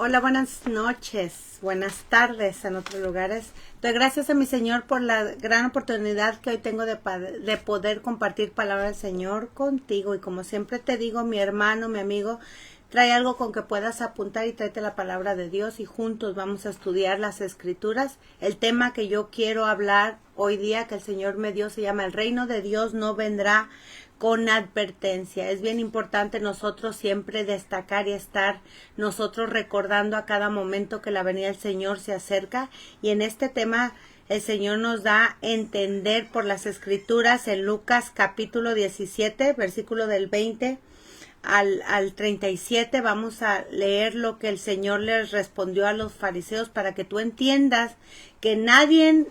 Hola, buenas noches, buenas tardes en otros lugares. Doy gracias a mi Señor por la gran oportunidad que hoy tengo de poder compartir palabra del Señor contigo. Y como siempre te digo, mi hermano, mi amigo, trae algo con que puedas apuntar y tráete la palabra de Dios y juntos vamos a estudiar las Escrituras. El tema que yo quiero hablar hoy día que el Señor me dio se llama El reino de Dios no vendrá con advertencia. Es bien importante nosotros siempre destacar y estar nosotros recordando a cada momento que la venida del Señor se acerca. Y en este tema el Señor nos da a entender por las Escrituras en Lucas capítulo 17, versículo del 20 al 37. Vamos a leer lo que el Señor les respondió a los fariseos para que tú entiendas que nadie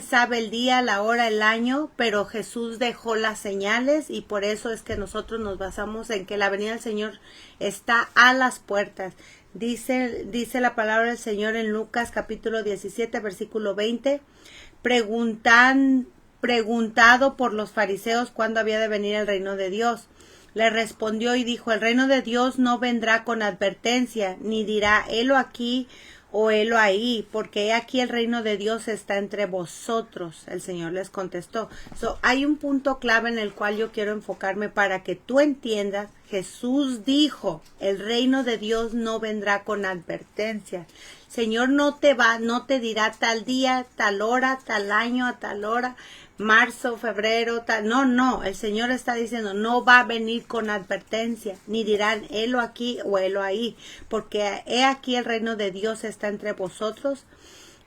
sabe el día, la hora, el año, pero Jesús dejó las señales y por eso es que nosotros nos basamos en que la venida del Señor está a las puertas. Dice la palabra del Señor en Lucas capítulo 17, versículo 20, preguntado por los fariseos cuándo había de venir el reino de Dios. Le respondió y dijo, el reino de Dios no vendrá con advertencia, ni dirá, helo aquí o helo ahí, porque he aquí el reino de Dios está entre vosotros. El Señor les contestó. Hay un punto clave en el cual yo quiero enfocarme para que tú entiendas. Jesús dijo, el reino de Dios no vendrá con advertencia. Señor no te dirá tal día, tal hora, tal año, a tal hora, marzo, febrero, tal. No, el Señor está diciendo, no va a venir con advertencia, ni dirán, helo aquí o helo ahí, porque he aquí el reino de Dios está entre vosotros.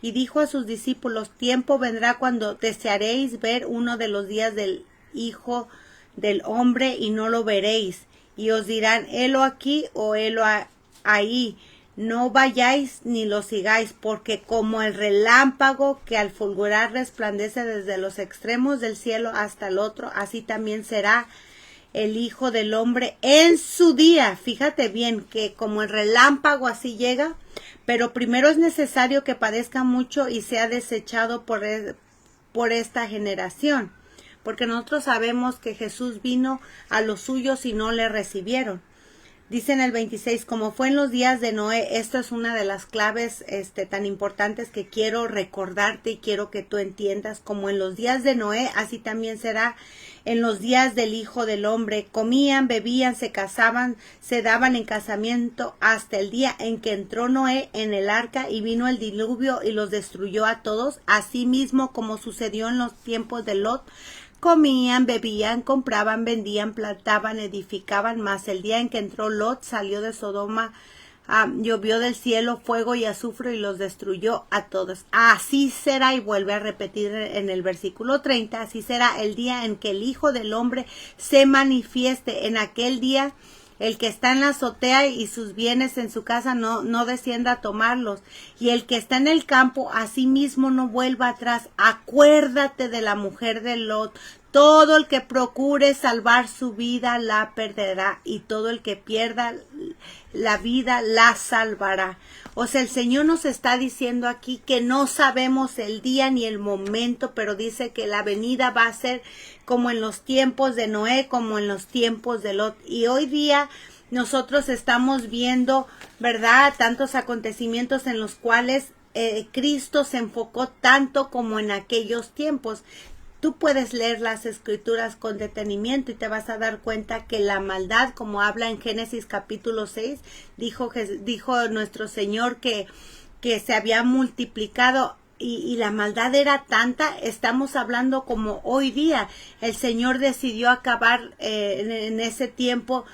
Y dijo a sus discípulos, tiempo vendrá cuando desearéis ver uno de los días del Hijo del Hombre y no lo veréis. Y os dirán, helo aquí o helo ahí. No vayáis ni lo sigáis, porque como el relámpago que al fulgurar resplandece desde los extremos del cielo hasta el otro, así también será el Hijo del Hombre en su día. Fíjate bien que como el relámpago así llega, pero primero es necesario que padezca mucho y sea desechado por esta generación. Porque nosotros sabemos que Jesús vino a los suyos y no le recibieron. Dice en el 26, como fue en los días de Noé. Esto es una de las claves tan importantes que quiero recordarte y quiero que tú entiendas. Como en los días de Noé, así también será en los días del Hijo del Hombre. Comían, bebían, se casaban, se daban en casamiento hasta el día en que entró Noé en el arca y vino el diluvio y los destruyó a todos. Asimismo como sucedió en los tiempos de Lot. Comían, bebían, compraban, vendían, plantaban, edificaban, mas el día en que entró Lot salió de Sodoma, llovió del cielo fuego y azufre y los destruyó a todos. Así será, y vuelve a repetir en el versículo 30, así será el día en que el Hijo del Hombre se manifieste. En aquel día el que está en la azotea y sus bienes en su casa no descienda a tomarlos. Y el que está en el campo, asimismo no vuelva atrás. Acuérdate de la mujer de Lot. Todo el que procure salvar su vida la perderá. Y todo el que pierda la vida la salvará. O sea, el Señor nos está diciendo aquí que no sabemos el día ni el momento, pero dice que la venida va a ser como en los tiempos de Noé, como en los tiempos de Lot. Y hoy día nosotros estamos viendo, ¿verdad?, tantos acontecimientos en los cuales Cristo se enfocó tanto como en aquellos tiempos. Tú puedes leer las Escrituras con detenimiento y te vas a dar cuenta que la maldad, como habla en Génesis capítulo 6, dijo nuestro Señor que se había multiplicado y la maldad era tanta. Estamos hablando como hoy día. El Señor decidió acabar en ese tiempo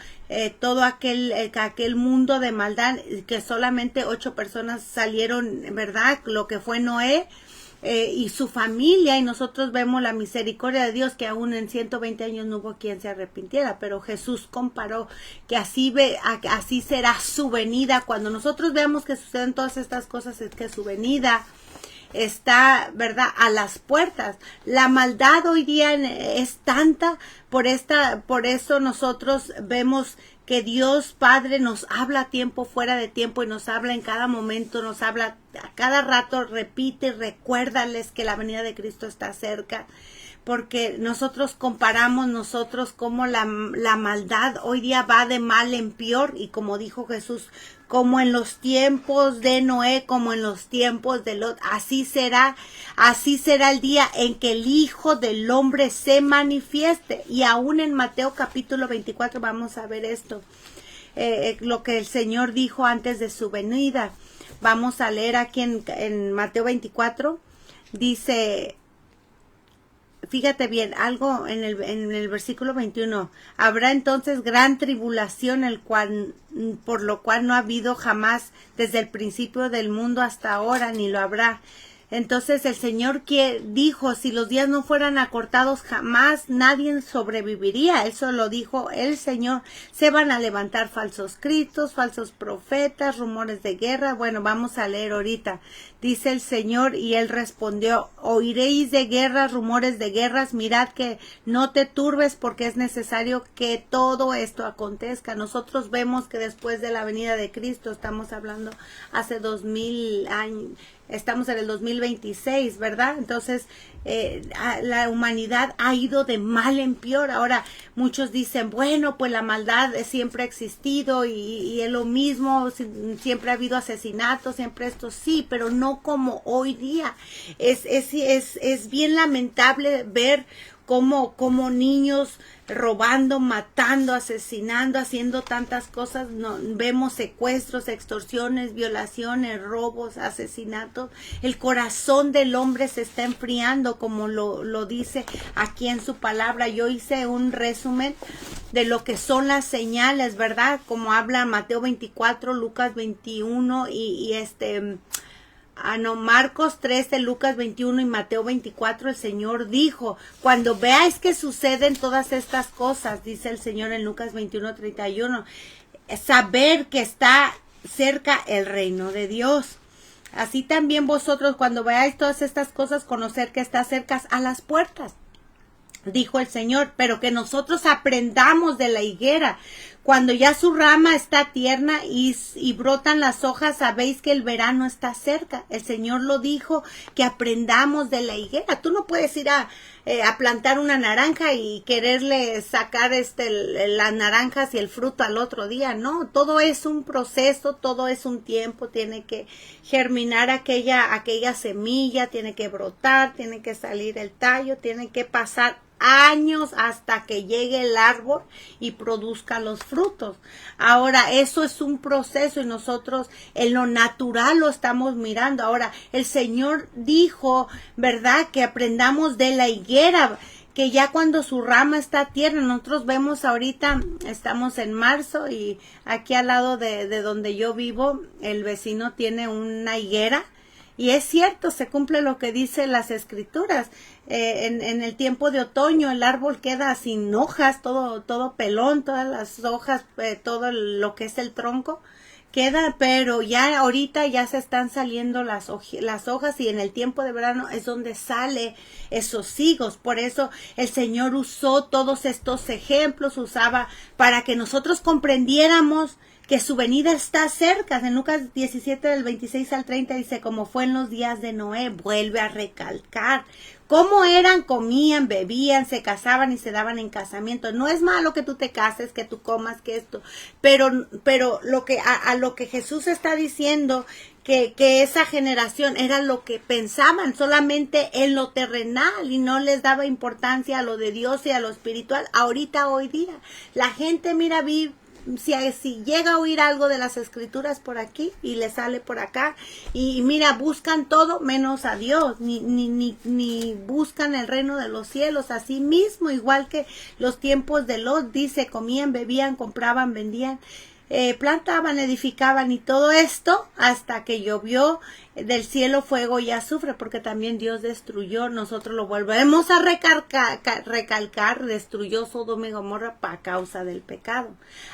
todo aquel mundo de maldad, que solamente 8 personas salieron, ¿verdad? Lo que fue Noé y su familia, y nosotros vemos la misericordia de Dios, que aún en 120 años no hubo quien se arrepintiera, pero Jesús comparó que así será su venida. Cuando nosotros veamos que suceden todas estas cosas, es que su venida está, ¿verdad?, a las puertas. La maldad hoy día es tanta, por eso nosotros vemos que Dios Padre nos habla a tiempo, fuera de tiempo, y nos habla en cada momento, nos habla a cada rato, repite, recuérdales que la venida de Cristo está cerca. porque nosotros comparamos como la maldad hoy día va de mal en peor, y como dijo Jesús, como en los tiempos de Noé, como en los tiempos de Lot, así será el día en que el Hijo del Hombre se manifieste. Y aún en Mateo capítulo 24 vamos a ver esto, lo que el Señor dijo antes de su venida. Vamos a leer aquí en Mateo 24, dice, fíjate bien, algo en el versículo 21. Habrá entonces gran tribulación, por lo cual no ha habido jamás desde el principio del mundo hasta ahora, ni lo habrá. Entonces el Señor dijo, si los días no fueran acortados, jamás nadie sobreviviría. Eso lo dijo el Señor. Se van a levantar falsos cristos, falsos profetas, rumores de guerra. Bueno, vamos a leer ahorita. Dice el Señor, y él respondió, oiréis de guerras, rumores de guerras, mirad que no te turbes, porque es necesario que todo esto acontezca. Nosotros vemos que después de la venida de Cristo, estamos hablando hace 2000 años, estamos en el 2026, ¿verdad? Entonces, la humanidad ha ido de mal en peor. Ahora, muchos dicen, bueno, pues la maldad siempre ha existido y es lo mismo, siempre ha habido asesinatos, siempre esto, sí, pero no como hoy día. Es bien lamentable ver como niños robando, matando, asesinando, haciendo tantas cosas. No, vemos secuestros, extorsiones, violaciones, robos, asesinatos. El corazón del hombre se está enfriando, como lo dice aquí en su palabra. Yo hice un resumen de lo que son las señales, ¿verdad? Como habla Mateo 24, Lucas 21 Marcos 13, Lucas 21 y Mateo 24, el Señor dijo, cuando veáis que suceden todas estas cosas, dice el Señor en Lucas 21, 31, saber que está cerca el reino de Dios. Así también vosotros, cuando veáis todas estas cosas, conocer que está cerca a las puertas, dijo el Señor, pero que nosotros aprendamos de la higuera. Cuando ya su rama está tierna y brotan las hojas, sabéis que el verano está cerca. El Señor lo dijo, que aprendamos de la higuera. Tú no puedes ir a plantar una naranja y quererle sacar las naranjas y el fruto al otro día. No, todo es un proceso, todo es un tiempo. Tiene que germinar aquella semilla, tiene que brotar, tiene que salir el tallo, tiene que pasar años hasta que llegue el árbol y produzca los frutos. Ahora, eso es un proceso y nosotros en lo natural lo estamos mirando. Ahora, el Señor dijo, ¿verdad?, que aprendamos de la higuera, que ya cuando su rama está tierna. Nosotros vemos ahorita, estamos en marzo y aquí al lado de donde yo vivo, el vecino tiene una higuera. Y es cierto, se cumple lo que dicen las escrituras. En el tiempo de otoño el árbol queda sin hojas, todo pelón, todas las hojas, todo lo que es el tronco queda, pero ya ahorita ya se están saliendo las hojas, y en el tiempo de verano es donde sale esos higos. Por eso el Señor usó todos estos ejemplos, usaba para que nosotros comprendiéramos que su venida está cerca. En Lucas 17 del 26 al 30 dice, como fue en los días de Noé. Vuelve a recalcar cómo eran, comían, bebían, se casaban y se daban en casamiento. No es malo que tú te cases, que tú comas, que esto, pero lo que Jesús está diciendo, que esa generación era lo que pensaban solamente en lo terrenal y no les daba importancia a lo de Dios y a lo espiritual. Ahorita, hoy día, la gente mira, si llega a oír algo de las escrituras por aquí y le sale por acá, y mira, buscan todo menos a Dios, ni buscan el reino de los cielos. Así mismo, igual que los tiempos de Lot, dice, comían, bebían, compraban, vendían, plantaban, edificaban, y todo esto hasta que llovió del cielo fuego y azufre, porque también Dios destruyó. Nosotros lo volvemos a recalcar, destruyó Sodoma y Gomorra a causa del pecado.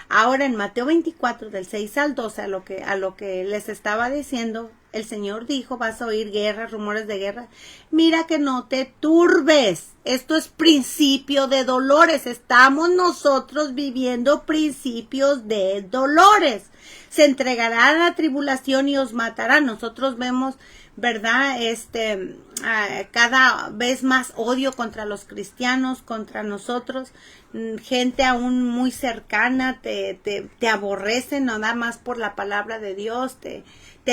Ahora en Mateo 24 del 6 al 12, a lo que les estaba diciendo, el Señor dijo, vas a oír guerras, rumores de guerra. Mira que no te turbes. Esto es principio de dolores. Estamos nosotros viviendo principios de dolores. Se entregarán a la tribulación y os matarán. Nosotros vemos ¿verdad? Cada vez más odio contra los cristianos, contra nosotros. Gente aún muy cercana te aborrecen nada más por la palabra de Dios, te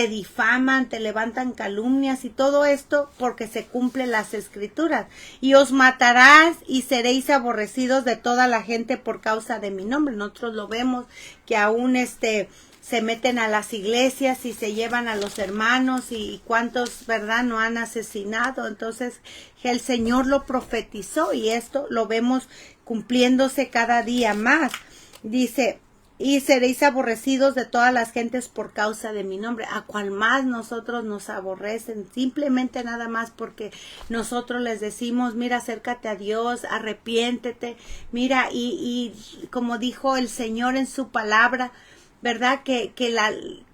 difaman, te levantan calumnias y todo esto porque se cumplen las escrituras. Y os matarás y seréis aborrecidos de toda la gente por causa de mi nombre. Nosotros lo vemos que aún se meten a las iglesias y se llevan a los hermanos y cuántos, ¿verdad?, no han asesinado. Entonces el Señor lo profetizó y esto lo vemos cumpliéndose cada día más. Dice, y seréis aborrecidos de todas las gentes por causa de mi nombre. A cual más nosotros nos aborrecen, simplemente nada más porque nosotros les decimos, mira, acércate a Dios, arrepiéntete, mira, y como dijo el Señor en su palabra, ¿verdad?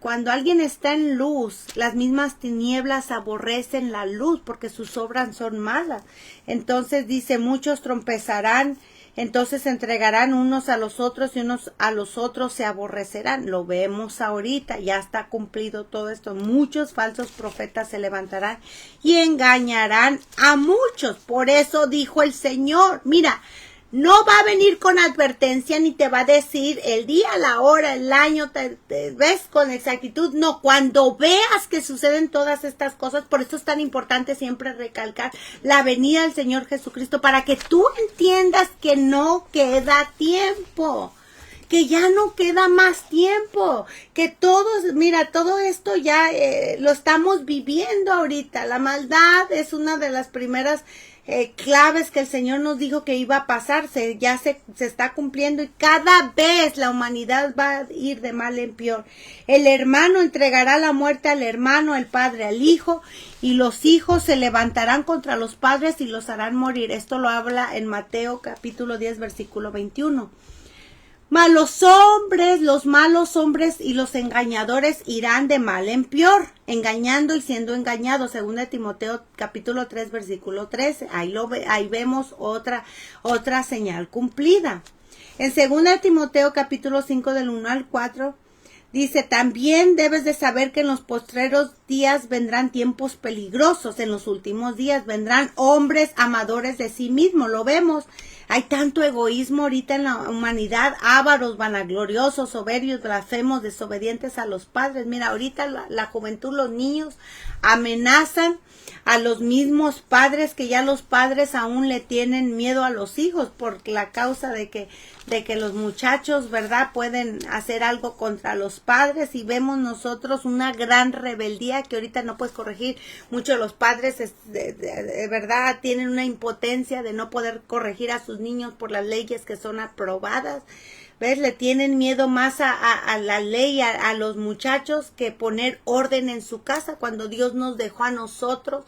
Cuando alguien está en luz, las mismas tinieblas aborrecen la luz porque sus obras son malas. Entonces dice, muchos trompezarán, entonces se entregarán unos a los otros y unos a los otros se aborrecerán. Lo vemos ahorita, ya está cumplido todo esto. Muchos falsos profetas se levantarán y engañarán a muchos. Por eso dijo el Señor, mira, no va a venir con advertencia ni te va a decir el día, la hora, el año, te ves con exactitud. No, cuando veas que suceden todas estas cosas, por eso es tan importante siempre recalcar la venida del Señor Jesucristo, para que tú entiendas que no queda tiempo, que ya no queda más tiempo, que todos, mira, todo esto ya lo estamos viviendo ahorita. La maldad es una de las primeras claves que el Señor nos dijo que iba a pasarse, ya se está cumpliendo y cada vez la humanidad va a ir de mal en peor. El hermano entregará la muerte al hermano, el padre al hijo, y los hijos se levantarán contra los padres y los harán morir. Esto lo habla en Mateo capítulo 10 versículo 21. Mas los malos hombres y los engañadores irán de mal en peor, engañando y siendo engañados. Según de Timoteo capítulo 3 versículo 13. Ahí vemos otra señal cumplida. En según de Timoteo capítulo 5 del 1 al 4 dice, también debes de saber que en los postreros días vendrán tiempos peligrosos. En los últimos días vendrán hombres amadores de sí mismos. Lo vemos. Hay tanto egoísmo ahorita en la humanidad, ávaros, vanagloriosos, soberbios, blasfemos, desobedientes a los padres. Mira, ahorita la juventud, los niños amenazan a los mismos padres, que ya los padres aún le tienen miedo a los hijos por la causa de que los muchachos, ¿verdad?, pueden hacer algo contra los padres, y vemos nosotros una gran rebeldía que ahorita no puedes corregir. Muchos de los padres, de verdad, tienen una impotencia de no poder corregir a sus niños por las leyes que son aprobadas. ¿Ves? Le tienen miedo más a la ley, a los muchachos, que poner orden en su casa, cuando Dios nos dejó a nosotros,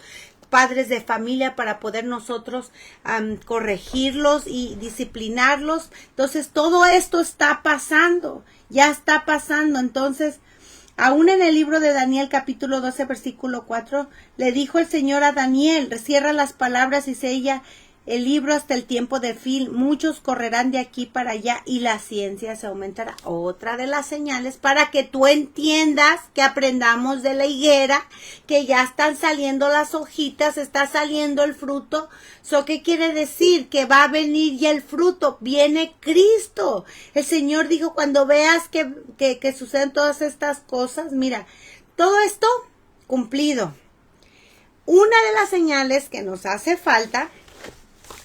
padres de familia, para poder nosotros corregirlos y disciplinarlos. Entonces todo esto está pasando, ya está pasando. Entonces, aún en el libro de Daniel capítulo 12 versículo 4, le dijo el Señor a Daniel, cierra las palabras y sella el libro hasta el tiempo de fin. Muchos correrán de aquí para allá y la ciencia se aumentará. Otra de las señales para que tú entiendas, que aprendamos de la higuera, que ya están saliendo las hojitas, está saliendo el fruto. ¿Qué quiere decir? Que va a venir ya el fruto, viene Cristo. El Señor dijo, cuando veas que suceden todas estas cosas, mira, todo esto cumplido. Una de las señales que nos hace falta,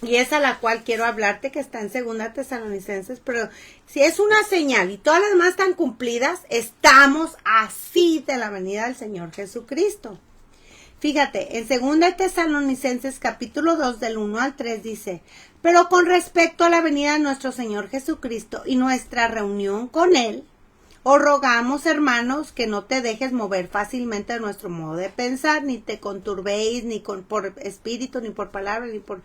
y es a la cual quiero hablarte, que está en 2 Tesalonicenses, pero si es una señal y todas las demás están cumplidas, estamos así de la venida del Señor Jesucristo. Fíjate, en 2 Tesalonicenses capítulo 2 del 1 al 3 dice, pero con respecto a la venida de nuestro Señor Jesucristo y nuestra reunión con Él, os rogamos, hermanos, que no te dejes mover fácilmente de nuestro modo de pensar, ni te conturbéis, ni por espíritu, ni por palabra, ni por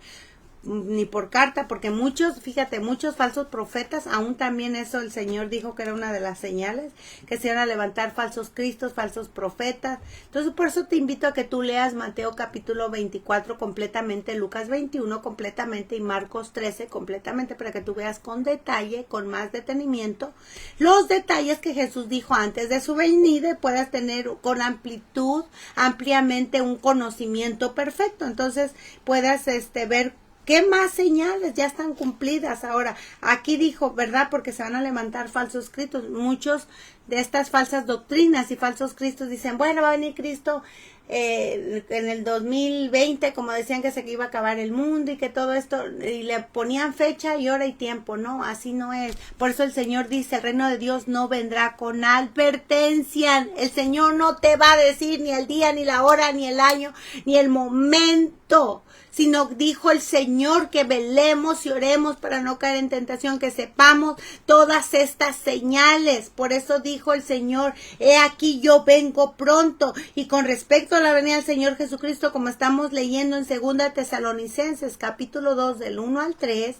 ni por carta, porque muchos, fíjate, muchos falsos profetas, aún también eso el Señor dijo que era una de las señales, que se iban a levantar falsos cristos, falsos profetas. Entonces, por eso te invito a que tú leas Mateo capítulo 24 completamente, Lucas 21 completamente y Marcos 13 completamente, para que tú veas con detalle, con más detenimiento, los detalles que Jesús dijo antes de su venida, y puedas tener con amplitud, ampliamente un conocimiento perfecto. Entonces, puedas ver ¿qué más señales ya están cumplidas ahora? Aquí dijo, ¿verdad? Porque se van a levantar falsos cristos. Muchos de estas falsas doctrinas y falsos cristos dicen, bueno, va a venir Cristo en el 2020, como decían que se iba a acabar el mundo y que todo esto, y le ponían fecha y hora y tiempo. No, así no es. Por eso el Señor dice, el reino de Dios no vendrá con advertencia. El Señor no te va a decir ni el día, ni la hora, ni el año, ni el momento, sino dijo el Señor que velemos y oremos para no caer en tentación, que sepamos todas estas señales. Por eso dijo el Señor, he aquí yo vengo pronto. Y con respecto a la venida del Señor Jesucristo, como estamos leyendo en 2 Tesalonicenses capítulo 2 del 1 al 3,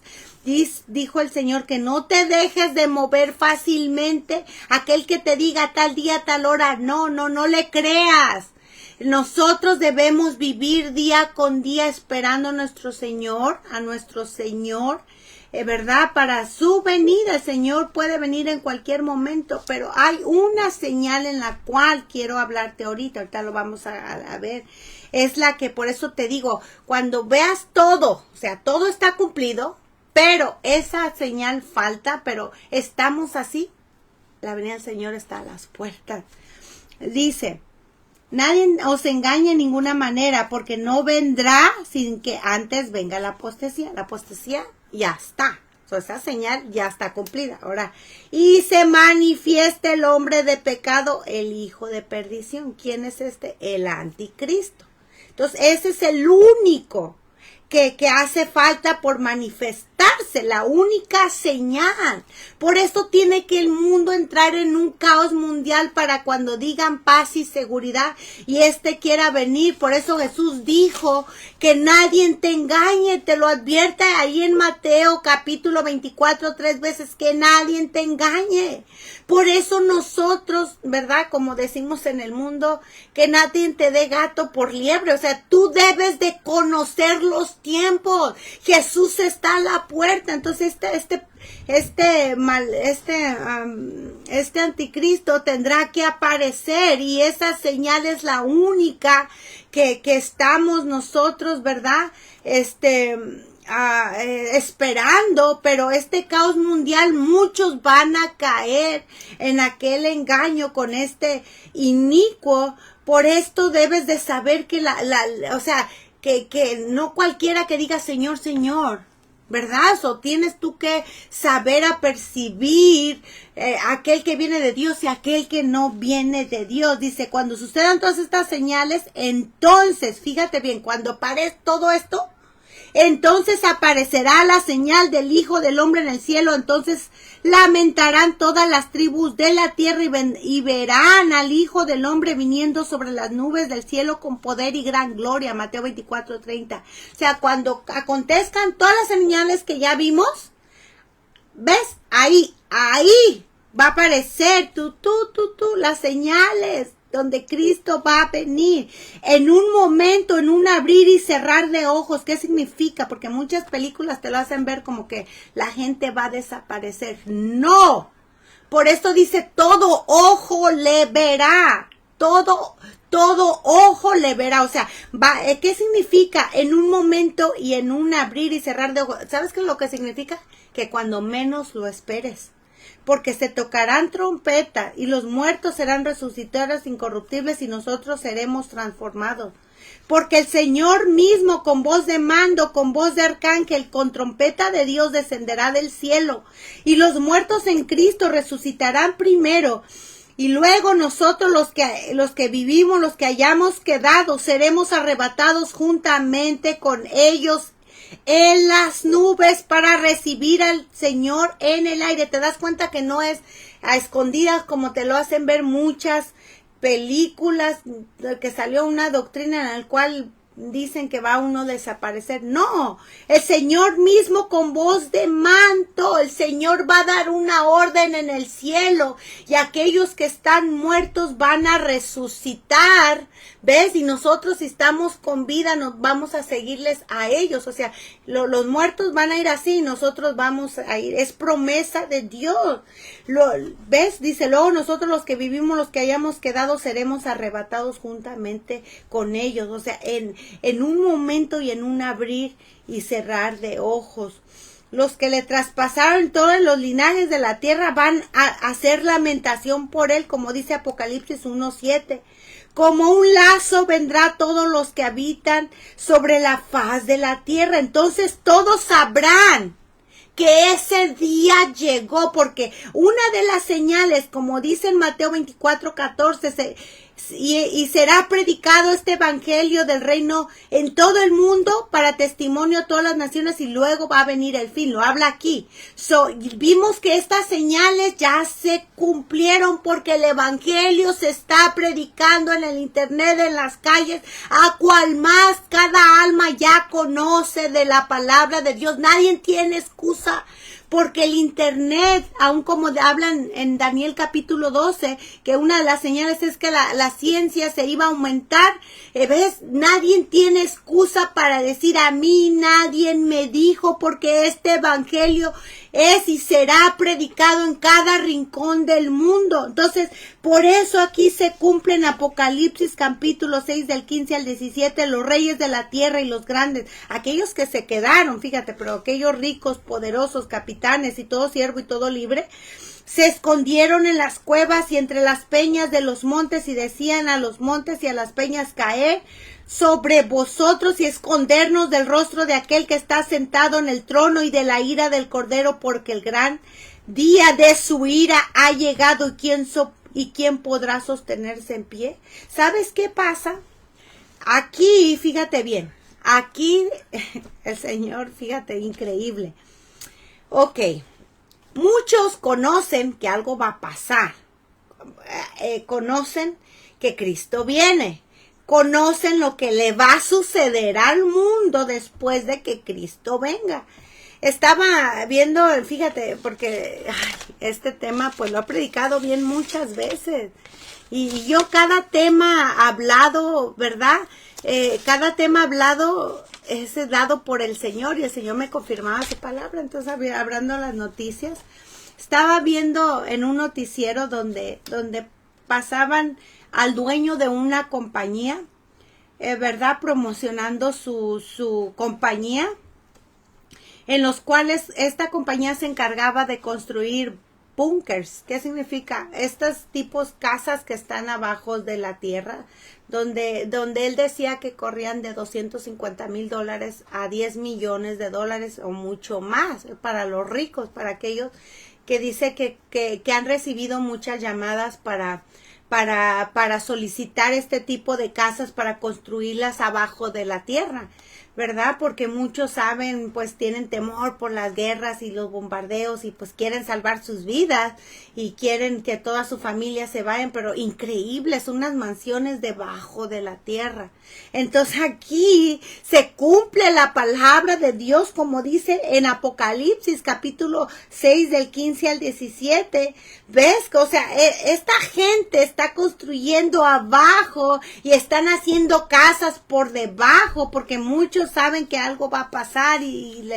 dijo el Señor que no te dejes de mover fácilmente. Aquel que te diga tal día, tal hora, no le creas. Nosotros debemos vivir día con día esperando a nuestro Señor, ¿verdad? Para su venida. El Señor puede venir en cualquier momento, pero hay una señal en la cual quiero hablarte ahorita lo vamos a ver. Es la que, por eso te digo, cuando veas todo, o sea, todo está cumplido, pero esa señal falta, pero estamos así. La venida del Señor está a las puertas. Dice, nadie os engañe en ninguna manera, porque no vendrá sin que antes venga la apostasía. La apostasía ya está. Esa señal ya está cumplida. Ahora, y se manifieste el hombre de pecado, el hijo de perdición. ¿Quién es este? El anticristo. Entonces, ese es el único que hace falta por manifestarse, la única señal. Por eso tiene que el mundo entrar en un caos mundial para cuando digan paz y seguridad y quiera venir. Por eso Jesús dijo que nadie te engañe, te lo advierte ahí en Mateo capítulo 24 3 veces, que nadie te engañe. Por eso nosotros, ¿verdad? Como decimos en el mundo, que nadie te dé gato por liebre. O sea, tú debes de conocer los tiempos. Jesús está a la puerta. Entonces este anticristo tendrá que aparecer, y esa señal es la única que estamos nosotros, ¿verdad? Esperando, pero este caos mundial, muchos van a caer en aquel engaño con este inicuo. Por esto debes de saber que o sea, que no cualquiera que diga Señor, Señor, ¿verdad? O tienes tú que saber percibir aquel que viene de Dios y aquel que no viene de Dios. Dice, cuando sucedan todas estas señales, entonces, fíjate bien, cuando pare todo esto, entonces aparecerá la señal del Hijo del Hombre en el cielo. Entonces lamentarán todas las tribus de la tierra y verán al Hijo del Hombre viniendo sobre las nubes del cielo con poder y gran gloria. Mateo 24:30. O sea, cuando acontezcan todas las señales que ya vimos, ¿ves? Ahí va a aparecer las señales donde Cristo va a venir en un momento, en un abrir y cerrar de ojos. ¿Qué significa? Porque muchas películas te lo hacen ver como que la gente va a desaparecer. No, por eso dice, todo ojo le verá, todo ojo le verá. O sea, ¿qué significa? En un momento y en un abrir y cerrar de ojos. ¿Sabes qué es lo que significa? Que cuando menos lo esperes. Porque se tocarán trompetas y los muertos serán resucitados incorruptibles y nosotros seremos transformados. Porque el Señor mismo con voz de mando, con voz de arcángel, con trompeta de Dios descenderá del cielo. Y los muertos en Cristo resucitarán primero. Y luego nosotros los que vivimos, los que hayamos quedado, seremos arrebatados juntamente con ellos en las nubes para recibir al Señor en el aire. Te das cuenta que no es a escondidas como te lo hacen ver muchas películas, que salió una doctrina en la cual dicen que va uno a desaparecer. No, el Señor mismo con voz de manto, el Señor va a dar una orden en el cielo y aquellos que están muertos van a resucitar, ¿ves? Y nosotros, si estamos con vida, nos vamos a seguirles a ellos. O sea, los muertos van a ir así, nosotros vamos a ir. Es promesa de Dios. ¿Ves? Dice, luego nosotros los que vivimos, los que hayamos quedado, seremos arrebatados juntamente con ellos. O sea, en un momento y en un abrir y cerrar de ojos. Los que le traspasaron todos los linajes de la tierra van a hacer lamentación por él, como dice Apocalipsis 1:7. Como un lazo vendrá a todos los que habitan sobre la faz de la tierra. Entonces todos sabrán que ese día llegó, porque una de las señales, como dice en Mateo 24:14, y será predicado este evangelio del reino en todo el mundo para testimonio a todas las naciones y luego va a venir el fin. Lo habla aquí. Vimos que estas señales ya se cumplieron porque el evangelio se está predicando en el internet, en las calles, a cual más cada alma ya conoce de la palabra de Dios. Nadie tiene excusa. Porque el internet, aun como hablan en Daniel capítulo 12, que una de las señales es que la ciencia se iba a aumentar, ¿ves? Nadie tiene excusa para decir a mí nadie me dijo, porque este evangelio es y será predicado en cada rincón del mundo. Entonces, por eso aquí se cumple en Apocalipsis capítulo 6 del 15 al 17, los reyes de la tierra y los grandes, aquellos que se quedaron, fíjate, pero aquellos ricos, poderosos, capitanes y todo siervo y todo libre, se escondieron en las cuevas y entre las peñas de los montes y decían a los montes y a las peñas caer sobre vosotros y escondernos del rostro de aquel que está sentado en el trono y de la ira del Cordero, porque el gran día de su ira ha llegado y quién podrá sostenerse en pie. ¿Sabes qué pasa? Aquí, fíjate bien, aquí el Señor, fíjate, increíble. Ok, muchos conocen que algo va a pasar, conocen que Cristo viene, conocen lo que le va a suceder al mundo después de que Cristo venga. Estaba viendo, fíjate, porque este tema pues lo he predicado bien muchas veces. Y yo cada tema hablado, ¿verdad? Cada tema hablado es dado por el Señor y el Señor me confirmaba su palabra. Entonces, hablando las noticias, estaba viendo en un noticiero donde pasaban al dueño de una compañía, ¿verdad? Promocionando su compañía, en los cuales esta compañía se encargaba de construir bunkers. ¿Qué significa? Estos tipos casas que están abajo de la tierra, donde él decía que corrían de $250,000 a $10 millones o mucho más para los ricos, para aquellos que dice que han recibido muchas llamadas para solicitar este tipo de casas para construirlas abajo de la tierra, ¿verdad? Porque muchos saben, pues tienen temor por las guerras y los bombardeos y pues quieren salvar sus vidas y quieren que toda su familia se vayan, pero increíbles, unas mansiones debajo de la tierra. Entonces aquí se cumple la palabra de Dios, como dice en Apocalipsis capítulo 6 del 15 al 17. ¿Ves? O sea, esta gente está construyendo abajo y están haciendo casas por debajo porque muchos saben que algo va a pasar y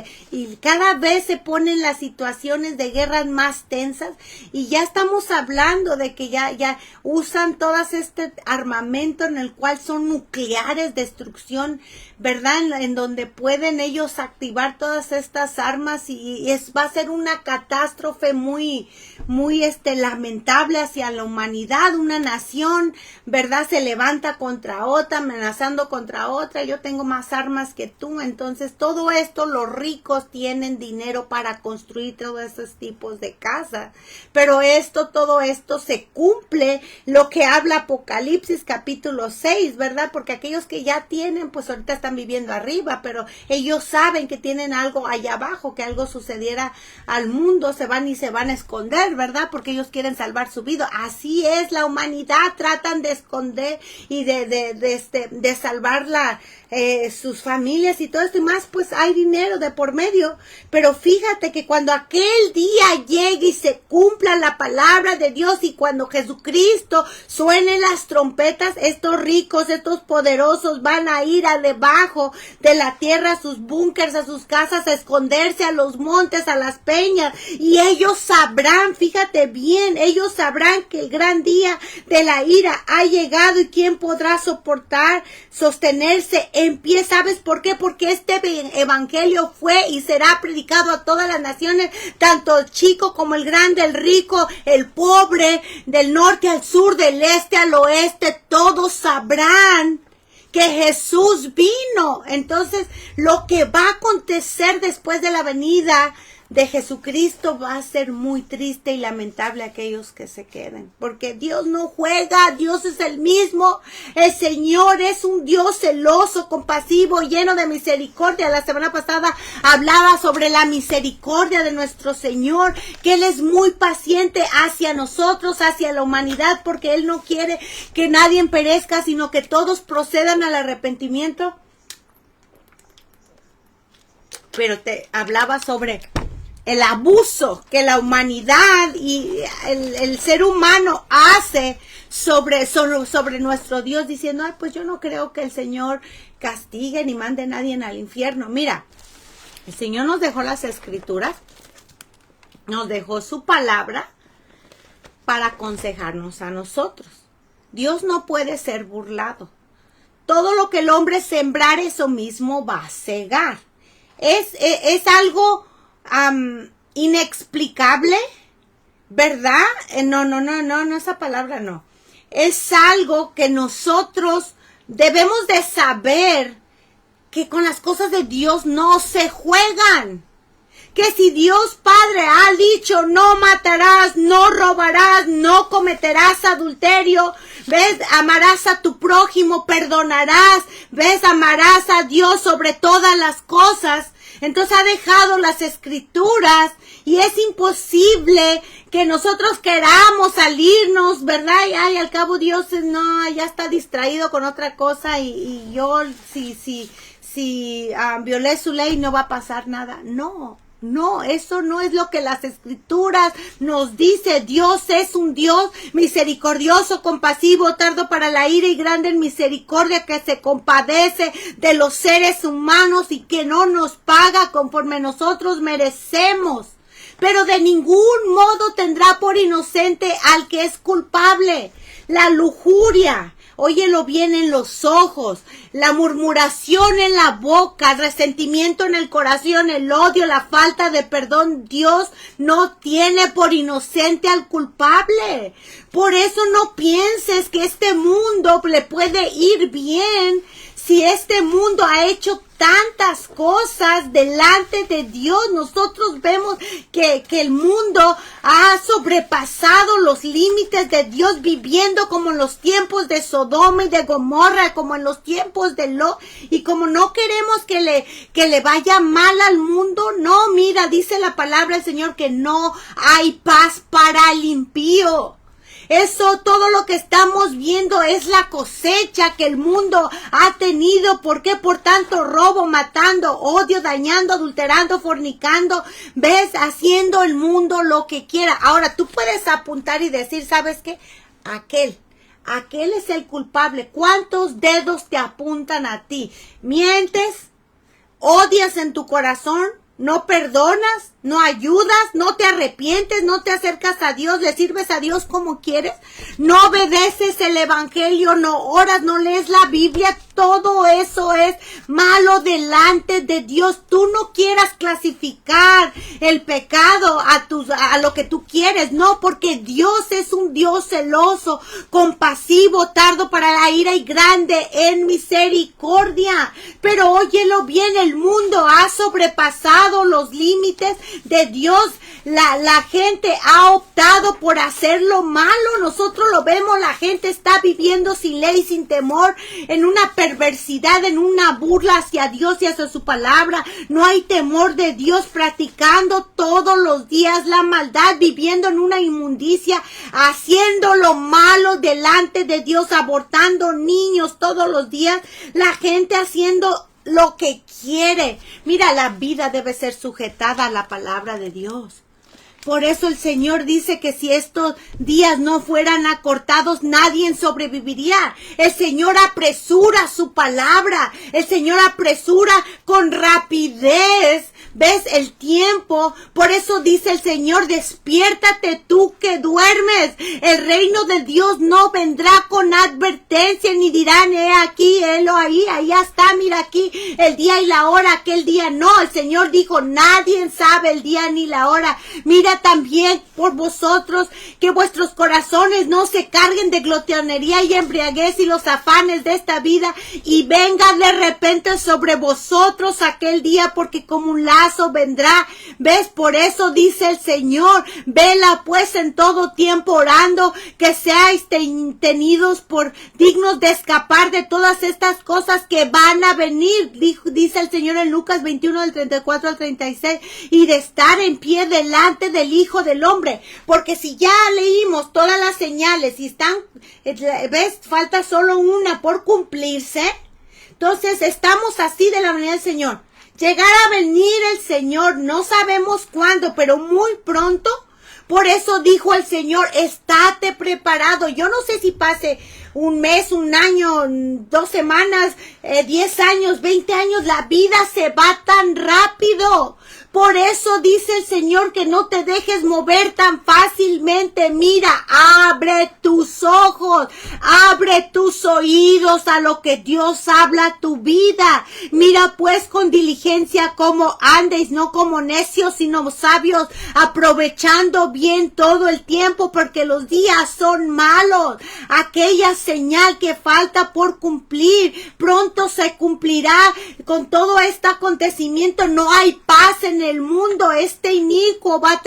cada vez se ponen las situaciones de guerras más tensas y ya estamos hablando de que ya usan todas este armamento en el cual son nucleares, destrucción, ¿verdad? En donde pueden ellos activar todas estas armas y va a ser una catástrofe muy lamentable hacia la humanidad. Una nación, ¿verdad? Se levanta contra otra, amenazando contra otra. Yo tengo más armas que tú. Entonces, todo esto, los ricos tienen dinero para construir todos esos tipos de casas. Pero todo esto se cumple lo que habla Apocalipsis capítulo 6, ¿verdad? Porque aquellos que ya tienen, pues ahorita están viviendo arriba, pero ellos saben que tienen algo allá abajo, que algo sucediera al mundo, se van a esconder, ¿verdad? Porque ellos quieren salvar su vida. Así es la humanidad, tratan de esconder y de salvar sus familias y todo esto y más, pues hay dinero de por medio. Pero fíjate que cuando aquel día llegue y se cumpla la palabra de Dios y cuando Jesucristo suene las trompetas, estos ricos, estos poderosos van a ir a debajo de la tierra, a sus búnkers, a sus casas, a esconderse, a los montes, a las peñas, y ellos sabrán, fíjate bien, ellos sabrán que el gran día de la ira ha llegado y quién podrá sostenerse en pie. ¿Sabes por qué? Porque este evangelio fue y será predicado a todas las naciones, tanto el chico como el grande, el rico, el pobre, del norte al sur, del este al oeste, todos sabrán que Jesús vino. Entonces, lo que va a acontecer después de la venida de Jesucristo va a ser muy triste y lamentable aquellos que se queden, porque Dios no juega, Dios es el mismo, el Señor es un Dios celoso, compasivo, lleno de misericordia. La semana pasada hablaba sobre la misericordia de nuestro Señor, que Él es muy paciente hacia nosotros, hacia la humanidad, porque Él no quiere que nadie perezca, sino que todos procedan al arrepentimiento. Pero te hablaba sobre el abuso que la humanidad y el ser humano hace sobre nuestro Dios, diciendo, ay, pues yo no creo que el Señor castigue ni mande a nadie al infierno. Mira, el Señor nos dejó las Escrituras, nos dejó su palabra para aconsejarnos a nosotros. Dios no puede ser burlado. Todo lo que el hombre sembrar, eso mismo va a segar. Es algo inexplicable, ¿verdad? No, esa palabra no. Es algo que nosotros debemos de saber, que con las cosas de Dios no se juegan. Que si Dios Padre ha dicho, no matarás, no robarás, no cometerás adulterio, ¿ves? Amarás a tu prójimo, perdonarás, ¿ves? Amarás a Dios sobre todas las cosas. Entonces ha dejado las Escrituras y es imposible que nosotros queramos salirnos, ¿verdad? Y ay, al cabo Dios no, ya está distraído con otra cosa y yo si violé su ley no va a pasar nada. No, eso no es lo que las Escrituras nos dice. Dios es un Dios misericordioso, compasivo, tardo para la ira y grande en misericordia, que se compadece de los seres humanos y que no nos paga conforme nosotros merecemos. Pero de ningún modo tendrá por inocente al que es culpable. La lujuria, óyelo bien, en los ojos, la murmuración en la boca, el resentimiento en el corazón, el odio, la falta de perdón, Dios no tiene por inocente al culpable. Por eso no pienses que este mundo le puede ir bien si este mundo ha hecho tantas cosas delante de Dios. Nosotros vemos que el mundo ha sobrepasado los límites de Dios, viviendo como en los tiempos de Sodoma y de Gomorra, como en los tiempos de Lot. Y como no queremos que le vaya mal al mundo, no, mira, dice la palabra del Señor que no hay paz para el impío. Eso, todo lo que estamos viendo es la cosecha que el mundo ha tenido. ¿Por qué? Por tanto robo, matando, odio, dañando, adulterando, fornicando. ¿Ves? Haciendo el mundo lo que quiera. Ahora, tú puedes apuntar y decir, ¿sabes qué? Aquel es el culpable. ¿Cuántos dedos te apuntan a ti? ¿Mientes? ¿Odias en tu corazón? ¿No perdonas? ¿No ayudas? ¿No te arrepientes? ¿No te acercas a Dios? ¿Le sirves a Dios como quieres? ¿No obedeces el evangelio? ¿No oras? ¿No lees la Biblia? Todo eso es malo delante de Dios. Tú no quieras clasificar el pecado a lo que tú quieres. No, porque Dios es un Dios celoso, compasivo, tardo para la ira y grande en misericordia. Pero óyelo bien, el mundo ha sobrepasado los límites de Dios, la gente ha optado por hacer lo malo. Nosotros lo vemos, la gente está viviendo sin ley, sin temor, en una perversidad, en una burla hacia Dios y hacia su palabra. No hay temor de Dios, practicando todos los días la maldad, viviendo en una inmundicia, haciendo lo malo delante de Dios, abortando niños todos los días, la gente haciendo lo que quiere. Mira, la vida debe ser sujetada a la palabra de Dios. Por eso el Señor dice que si estos días no fueran acortados, nadie sobreviviría. El Señor apresura su palabra. El Señor apresura con rapidez. ¿Ves el tiempo? Por eso dice el Señor, despiértate tú que duermes. El reino de Dios no vendrá con advertencia, ni dirán, aquí, helo ahí, allá está, mira aquí, el día y la hora, aquel día no. El Señor dijo, nadie sabe el día ni la hora. Mira también por vosotros, que vuestros corazones no se carguen de glotonería y embriaguez y los afanes de esta vida, y venga de repente sobre vosotros aquel día, porque como un lazo vendrá. ¿Ves? Por eso dice el Señor, vela pues en todo tiempo orando, que seáis tenidos por dignos de escapar de todas estas cosas que van a venir, dice el Señor en Lucas 21 del 34 al 36, y de estar en pie delante del Hijo del Hombre. Porque si ya leímos todas las señales y están, ¿ves? Falta solo una por cumplirse. Entonces estamos así de la manera del Señor. Llegar a venir el Señor, no sabemos cuándo, pero muy pronto. Por eso dijo el Señor, estate preparado. Yo no sé si pase un mes, un año, 2 semanas, 10 años, 20 años. La vida se va tan rápido. Por eso dice el Señor que no te dejes mover tan fácilmente. Mira, abre tus ojos, abre tus oídos a lo que Dios habla a tu vida. Mira pues con diligencia cómo andéis, no como necios, sino sabios, aprovechando bien todo el tiempo, porque los días son malos. Aquella señal que falta por cumplir, pronto se cumplirá. Con todo este acontecimiento no hay paz en el mundo. Este inicuo va a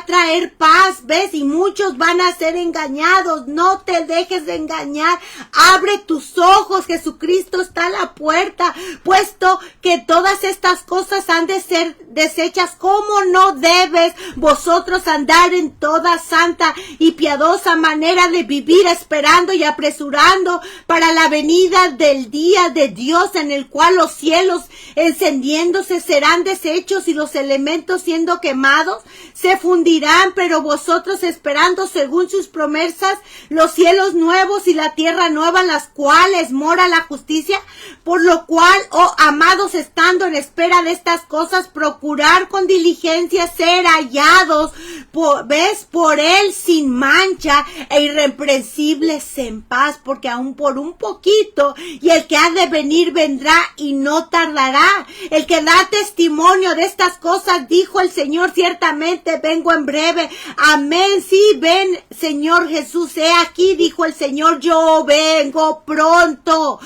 traer paz, ¿ves? Y muchos van a ser engañados. No te dejes de engañar. Abre tus ojos. Jesucristo está a la puerta. Puesto que todas estas cosas han de ser deshechas, ¿cómo no debes vosotros andar en toda santa y piadosa manera de vivir, esperando y apresurando para la venida del día de Dios, en el cual los cielos encendiéndose serán deshechos y los elementos siendo quemados se fundirán? Pero vosotros esperando según sus promesas los cielos nuevos y la tierra nueva, en las cuales mora la justicia. Por lo cual, oh amados, estando en espera de estas cosas, procurar con diligencia ser hallados, por él sin mancha e irreprensibles en paz, porque aún por un poquito, y el que ha de venir vendrá y no tardará. El que da testimonio de estas cosas, dijo el Señor, ciertamente vengo en breve. Amén. Sí, ven, Señor Jesús, he aquí, dijo el Señor, yo vengo pronto.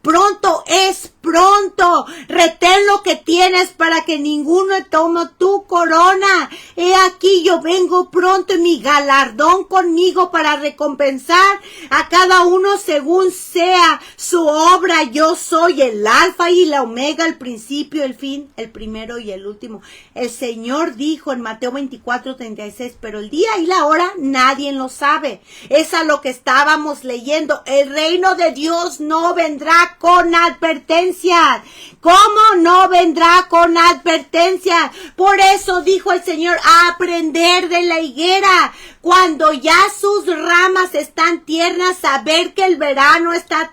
Pronto es pronto. Retén lo que tienes para que ninguno tome tu corona. He aquí, yo vengo pronto, y mi galardón conmigo para recompensar a cada uno según sea su obra. Yo soy el alfa y la omega, el principio, el fin, el primero y el último. El Señor dijo en Mateo 24:36, pero el día y la hora nadie lo sabe. Es a lo que estábamos leyendo. El reino de Dios no vendrá con advertencias. ¿Cómo no vendrá con advertencias? Por eso dijo el Señor, a aprender de la higuera. Cuando ya sus ramas están tiernas, saber que el verano está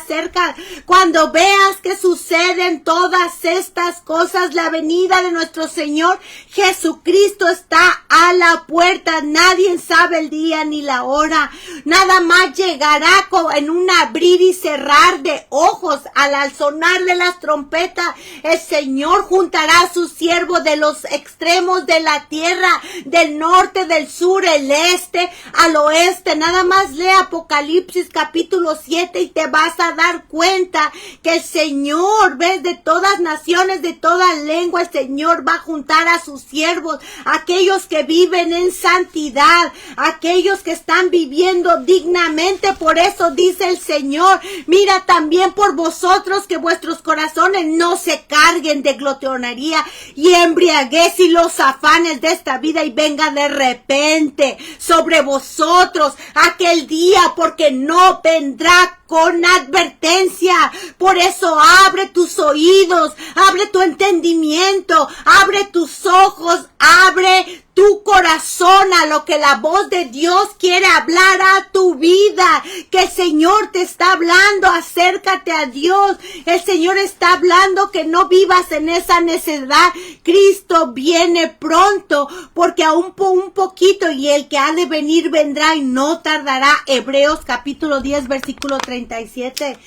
cerca. Cuando veas que suceden todas estas cosas, la venida de nuestro Señor Jesucristo está a a la puerta, nadie sabe el día ni la hora, nada más llegará en un abrir y cerrar de ojos. Al sonar de las trompetas, el Señor juntará a sus siervos de los extremos de la tierra, del norte, del sur, el este, al oeste. Nada más lee Apocalipsis capítulo 7 y te vas a dar cuenta que el Señor, ves, de todas naciones, de toda lengua, el Señor va a juntar a sus siervos, aquellos que viven en santidad, aquellos que están viviendo dignamente. Por eso dice el Señor, mira también por vosotros que vuestros corazones no se carguen de glotonería y embriaguez y los afanes de esta vida, y venga de repente sobre vosotros aquel día, porque no vendrá con advertencia. Por eso abre tus oídos, abre tu entendimiento, abre tus ojos, abre tu corazón a lo que la voz de Dios quiere hablar a tu vida. Que el Señor te está hablando, acércate a Dios. El Señor está hablando que no vivas en esa necesidad. Cristo viene pronto, porque aún un poquito, y el que ha de venir vendrá y no tardará. Hebreos capítulo 10 versículo 37.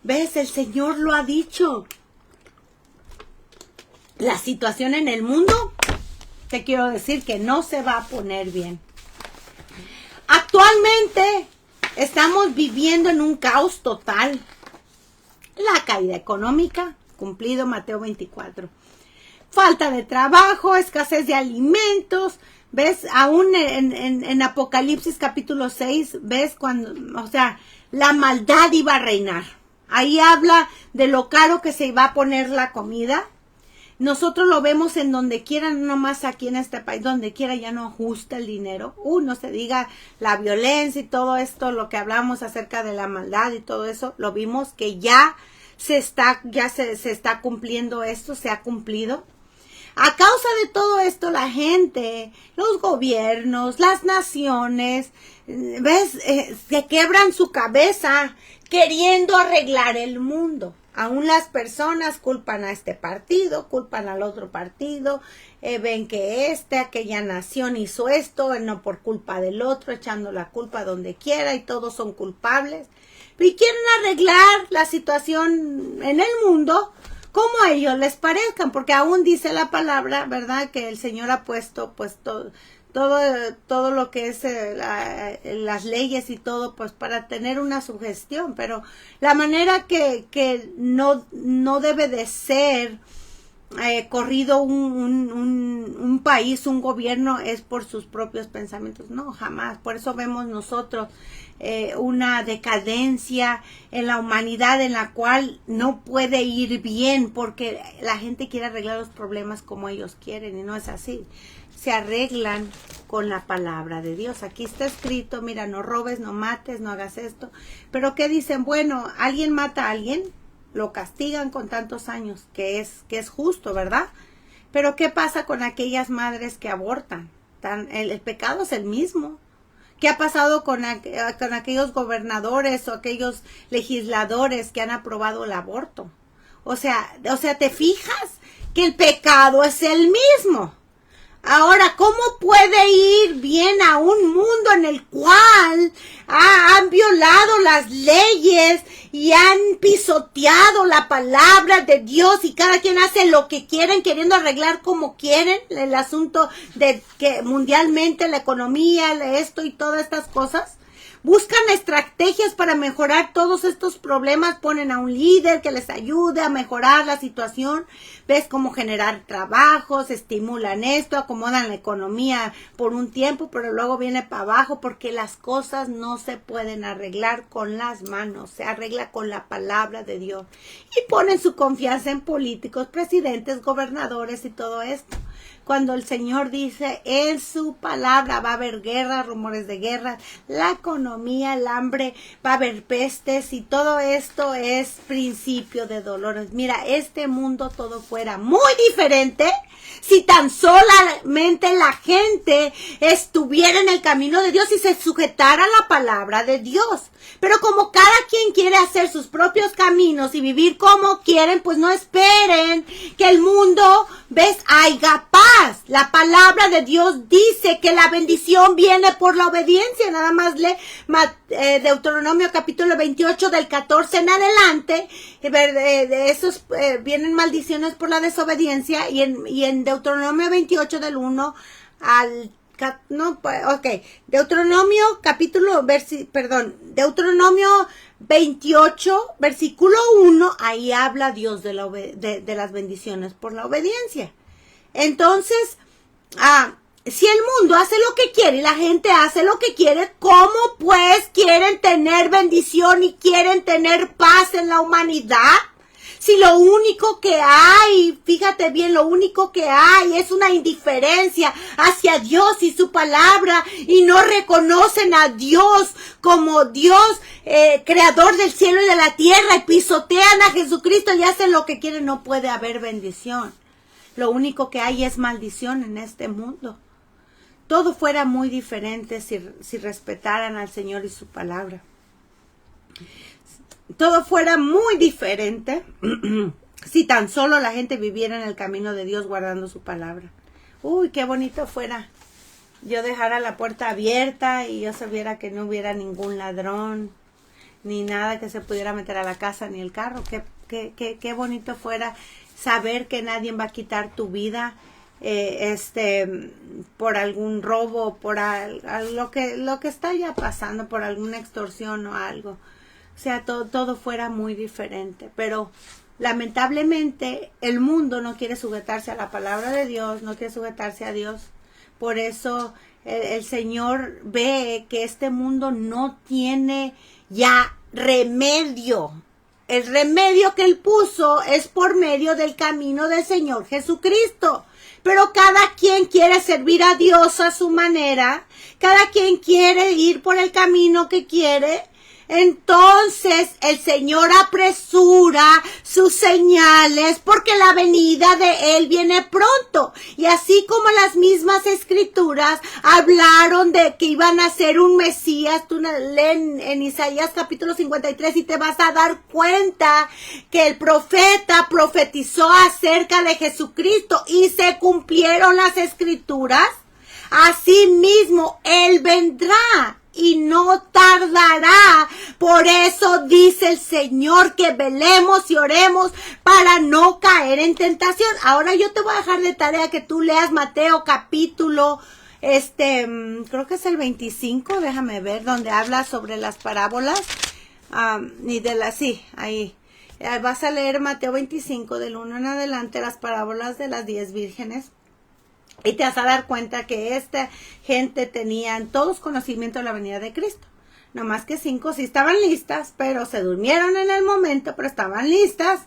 ¿Ves? El Señor lo ha dicho. La situación en el mundo, te quiero decir que no se va a poner bien. Actualmente estamos viviendo en un caos total. La caída económica, cumplido Mateo 24. Falta de trabajo, escasez de alimentos. ¿Ves? Aún en Apocalipsis capítulo 6, ¿ves? Cuando, o sea, la maldad iba a reinar. Ahí habla de lo caro que se iba a poner la comida. Nosotros lo vemos en donde quiera, no nomás aquí en este país, donde quiera ya no ajusta el dinero. No se diga la violencia y todo esto, lo que hablamos acerca de la maldad y todo eso, lo vimos que ya se está cumpliendo esto, se ha cumplido. A causa de todo esto, la gente, los gobiernos, las naciones, ¿ves? Se quebran su cabeza queriendo arreglar el mundo. Aún las personas culpan a este partido, culpan al otro partido, ven que aquella nación hizo esto, no por culpa del otro, echando la culpa donde quiera, y todos son culpables. Y quieren arreglar la situación en el mundo como a ellos les parezcan, porque aún dice la palabra, ¿verdad?, que el Señor ha puesto pues todo lo que es las leyes y todo, pues para tener una sugestión, pero la manera que no debe de ser corrido un país, un gobierno, es por sus propios pensamientos. No, jamás. Por eso vemos nosotros una decadencia en la humanidad en la cual no puede ir bien, porque la gente quiere arreglar los problemas como ellos quieren, y no es así. Se arreglan con la palabra de Dios. Aquí está escrito, mira, no robes, no mates, no hagas esto. Pero ¿qué dicen? Bueno, alguien mata a alguien, lo castigan con tantos años, que es justo, ¿verdad? Pero ¿qué pasa con aquellas madres que abortan? El pecado es el mismo. ¿Qué ha pasado con aquellos gobernadores o aquellos legisladores que han aprobado el aborto? O sea, ¿te fijas que el pecado es el mismo? Ahora, ¿cómo puede ir bien a un mundo en el cual han violado las leyes y han pisoteado la palabra de Dios, y cada quien hace lo que quieren, queriendo arreglar como quieren el asunto de que mundialmente la economía, esto y todas estas cosas? Buscan estrategias para mejorar todos estos problemas, ponen a un líder que les ayude a mejorar la situación, ves cómo generar trabajos, estimulan esto, acomodan la economía por un tiempo, pero luego viene para abajo, porque las cosas no se pueden arreglar con las manos, se arregla con la palabra de Dios. Y ponen su confianza en políticos, presidentes, gobernadores y todo esto. Cuando el Señor dice en su palabra va a haber guerra, rumores de guerra, la economía, el hambre, va a haber pestes, y todo esto es principio de dolores. Mira, este mundo todo fuera muy diferente si tan solamente la gente estuviera en el camino de Dios y se sujetara a la palabra de Dios. Pero como cada quien quiere hacer sus propios caminos y vivir como quieren, pues no esperen que el mundo, ves, haya paz. La palabra de Dios dice que la bendición viene por la obediencia. Nada más lee Deuteronomio capítulo 28 del 14 en adelante. De esos vienen maldiciones por la desobediencia. Y en Deuteronomio 28 del 1 al... Deuteronomio Deuteronomio 28, versículo 1, ahí habla Dios de las bendiciones por la obediencia. Entonces, si el mundo hace lo que quiere y la gente hace lo que quiere, ¿cómo pues quieren tener bendición y quieren tener paz en la humanidad? Si lo único que hay, fíjate bien, lo único que hay es una indiferencia hacia Dios y su palabra, y no reconocen a Dios como Dios, creador del cielo y de la tierra, y pisotean a Jesucristo y hacen lo que quieren, no puede haber bendición. Lo único que hay es maldición en este mundo. Todo fuera muy diferente si respetaran al Señor y su palabra. Todo fuera muy diferente si tan solo la gente viviera en el camino de Dios guardando su palabra. Uy, qué bonito fuera yo dejara la puerta abierta y yo sabiera que no hubiera ningún ladrón, ni nada que se pudiera meter a la casa ni el carro. Qué bonito fuera saber que nadie va a quitar tu vida por algún robo, por lo que está ya pasando, por alguna extorsión o algo. O sea, todo fuera muy diferente, pero lamentablemente el mundo no quiere sujetarse a la palabra de Dios, no quiere sujetarse a Dios. Por eso el Señor ve que este mundo no tiene ya remedio. El remedio que Él puso es por medio del camino del Señor Jesucristo. Pero cada quien quiere servir a Dios a su manera, cada quien quiere ir por el camino que quiere. Entonces el Señor apresura sus señales porque la venida de Él viene pronto. Y así como las mismas escrituras hablaron de que iban a ser un Mesías, tú leen en Isaías capítulo 53 y te vas a dar cuenta que el profeta profetizó acerca de Jesucristo y se cumplieron las escrituras. Asimismo, Él vendrá y no tardará. Por eso dice el Señor que velemos y oremos para no caer en tentación. Ahora yo te voy a dejar de tarea que tú leas Mateo capítulo, creo que es el 25, déjame ver, donde habla sobre las parábolas, ahí. Vas a leer Mateo 25, del 1 en adelante, las parábolas de las 10 vírgenes. Y te vas a dar cuenta que esta gente tenían todos conocimiento de la venida de Cristo. No más que 5 sí estaban listas, pero se durmieron en el momento, pero estaban listas.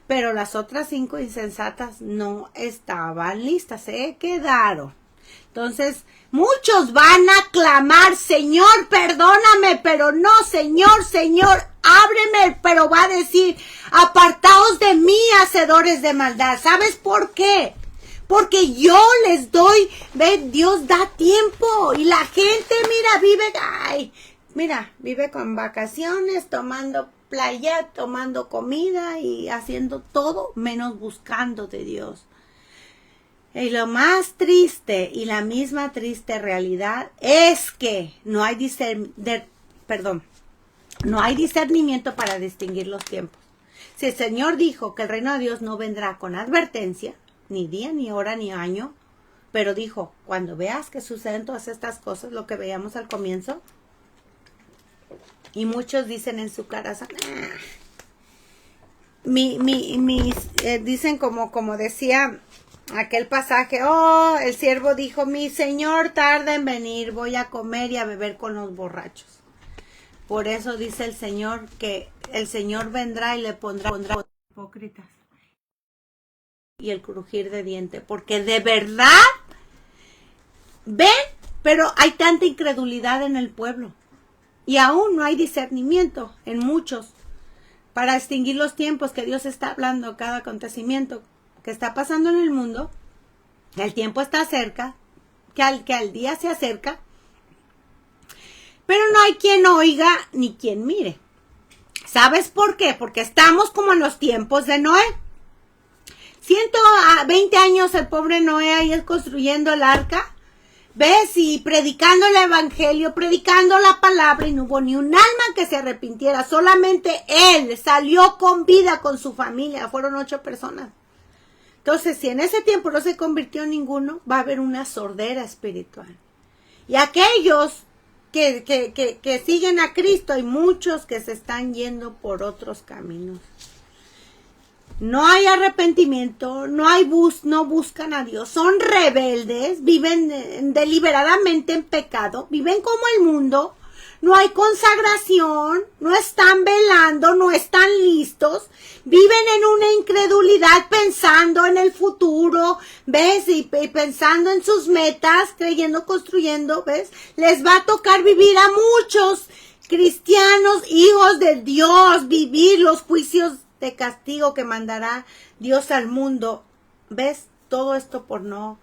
Pero las otras 5 insensatas no estaban listas, se quedaron. Entonces, muchos van a clamar, Señor, perdóname, pero no, Señor, ábreme, pero va a decir, apartaos de mí, hacedores de maldad. ¿Sabes por qué? Porque yo les doy, Dios da tiempo y la gente, vive con vacaciones, tomando playa, tomando comida y haciendo todo menos buscando de Dios. Y lo más triste y la misma triste realidad es que no hay discernimiento para distinguir los tiempos. Si el Señor dijo que el reino de Dios no vendrá con advertencia, ni día, ni hora, ni año, pero dijo, cuando veas que suceden todas estas cosas, lo que veíamos al comienzo, y muchos dicen en su corazón, dicen como decía aquel pasaje, el siervo dijo, mi Señor tarda en venir, voy a comer y a beber con los borrachos. Por eso dice el Señor que el Señor vendrá y le pondrá hipócritas y el crujir de diente, porque de verdad ven, pero hay tanta incredulidad en el pueblo y aún no hay discernimiento en muchos para distinguir los tiempos que Dios está hablando, cada acontecimiento que está pasando en el mundo. El tiempo está cerca, que al día se acerca, pero no hay quien oiga ni quien mire. ¿Sabes por qué? Porque estamos como en los tiempos de Noé. 120 años el pobre Noé ahí construyendo el arca. ¿Ves? Y predicando el evangelio, predicando la palabra, y no hubo ni un alma que se arrepintiera. Solamente él salió con vida con su familia. Fueron 8 personas. Entonces, si en ese tiempo no se convirtió ninguno, va a haber una sordera espiritual. Y aquellos que siguen a Cristo, hay muchos que se están yendo por otros caminos. No hay arrepentimiento, no buscan a Dios, son rebeldes, viven deliberadamente en pecado, viven como el mundo, no hay consagración, no están velando, no están listos, viven en una incredulidad pensando en el futuro, ¿ves? Y pensando en sus metas, creyendo, construyendo, ¿ves? Les va a tocar vivir a muchos cristianos, hijos de Dios, vivir los juicios de castigo que mandará Dios al mundo. ¿Ves? Todo esto por no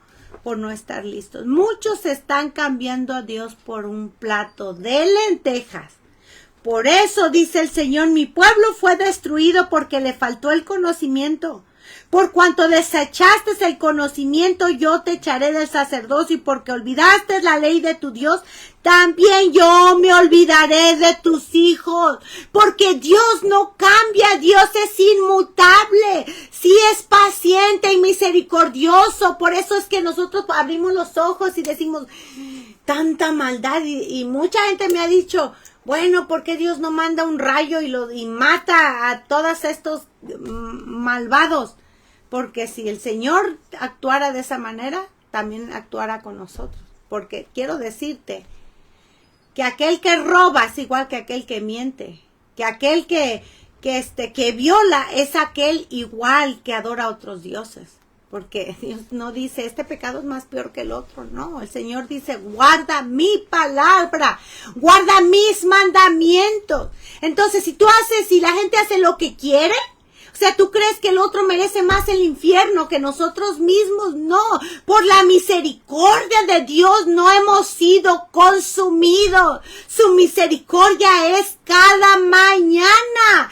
estar listos. Muchos están cambiando a Dios por un plato de lentejas. Por eso dice el Señor, mi pueblo fue destruido porque le faltó el conocimiento. Por cuanto desechaste el conocimiento, yo te echaré del sacerdocio, y porque olvidaste la ley de tu Dios, también yo me olvidaré de tus hijos. Porque Dios no cambia, Dios es inmutable, sí es paciente y misericordioso. Por eso es que nosotros abrimos los ojos y decimos, tanta maldad, y mucha gente me ha dicho, bueno, ¿por qué Dios no manda un rayo y mata a todos estos malvados? Porque si el Señor actuara de esa manera, también actuará con nosotros. Porque quiero decirte que aquel que roba es igual que aquel que miente. Que aquel que viola es aquel igual que adora a otros dioses. Porque Dios no dice, este pecado es más peor que el otro. No, el Señor dice, guarda mi palabra, guarda mis mandamientos. Entonces, si la gente hace lo que quiere, o sea, ¿tú crees que el otro merece más el infierno que nosotros mismos? No, por la misericordia de Dios no hemos sido consumidos. Su misericordia es cada mañana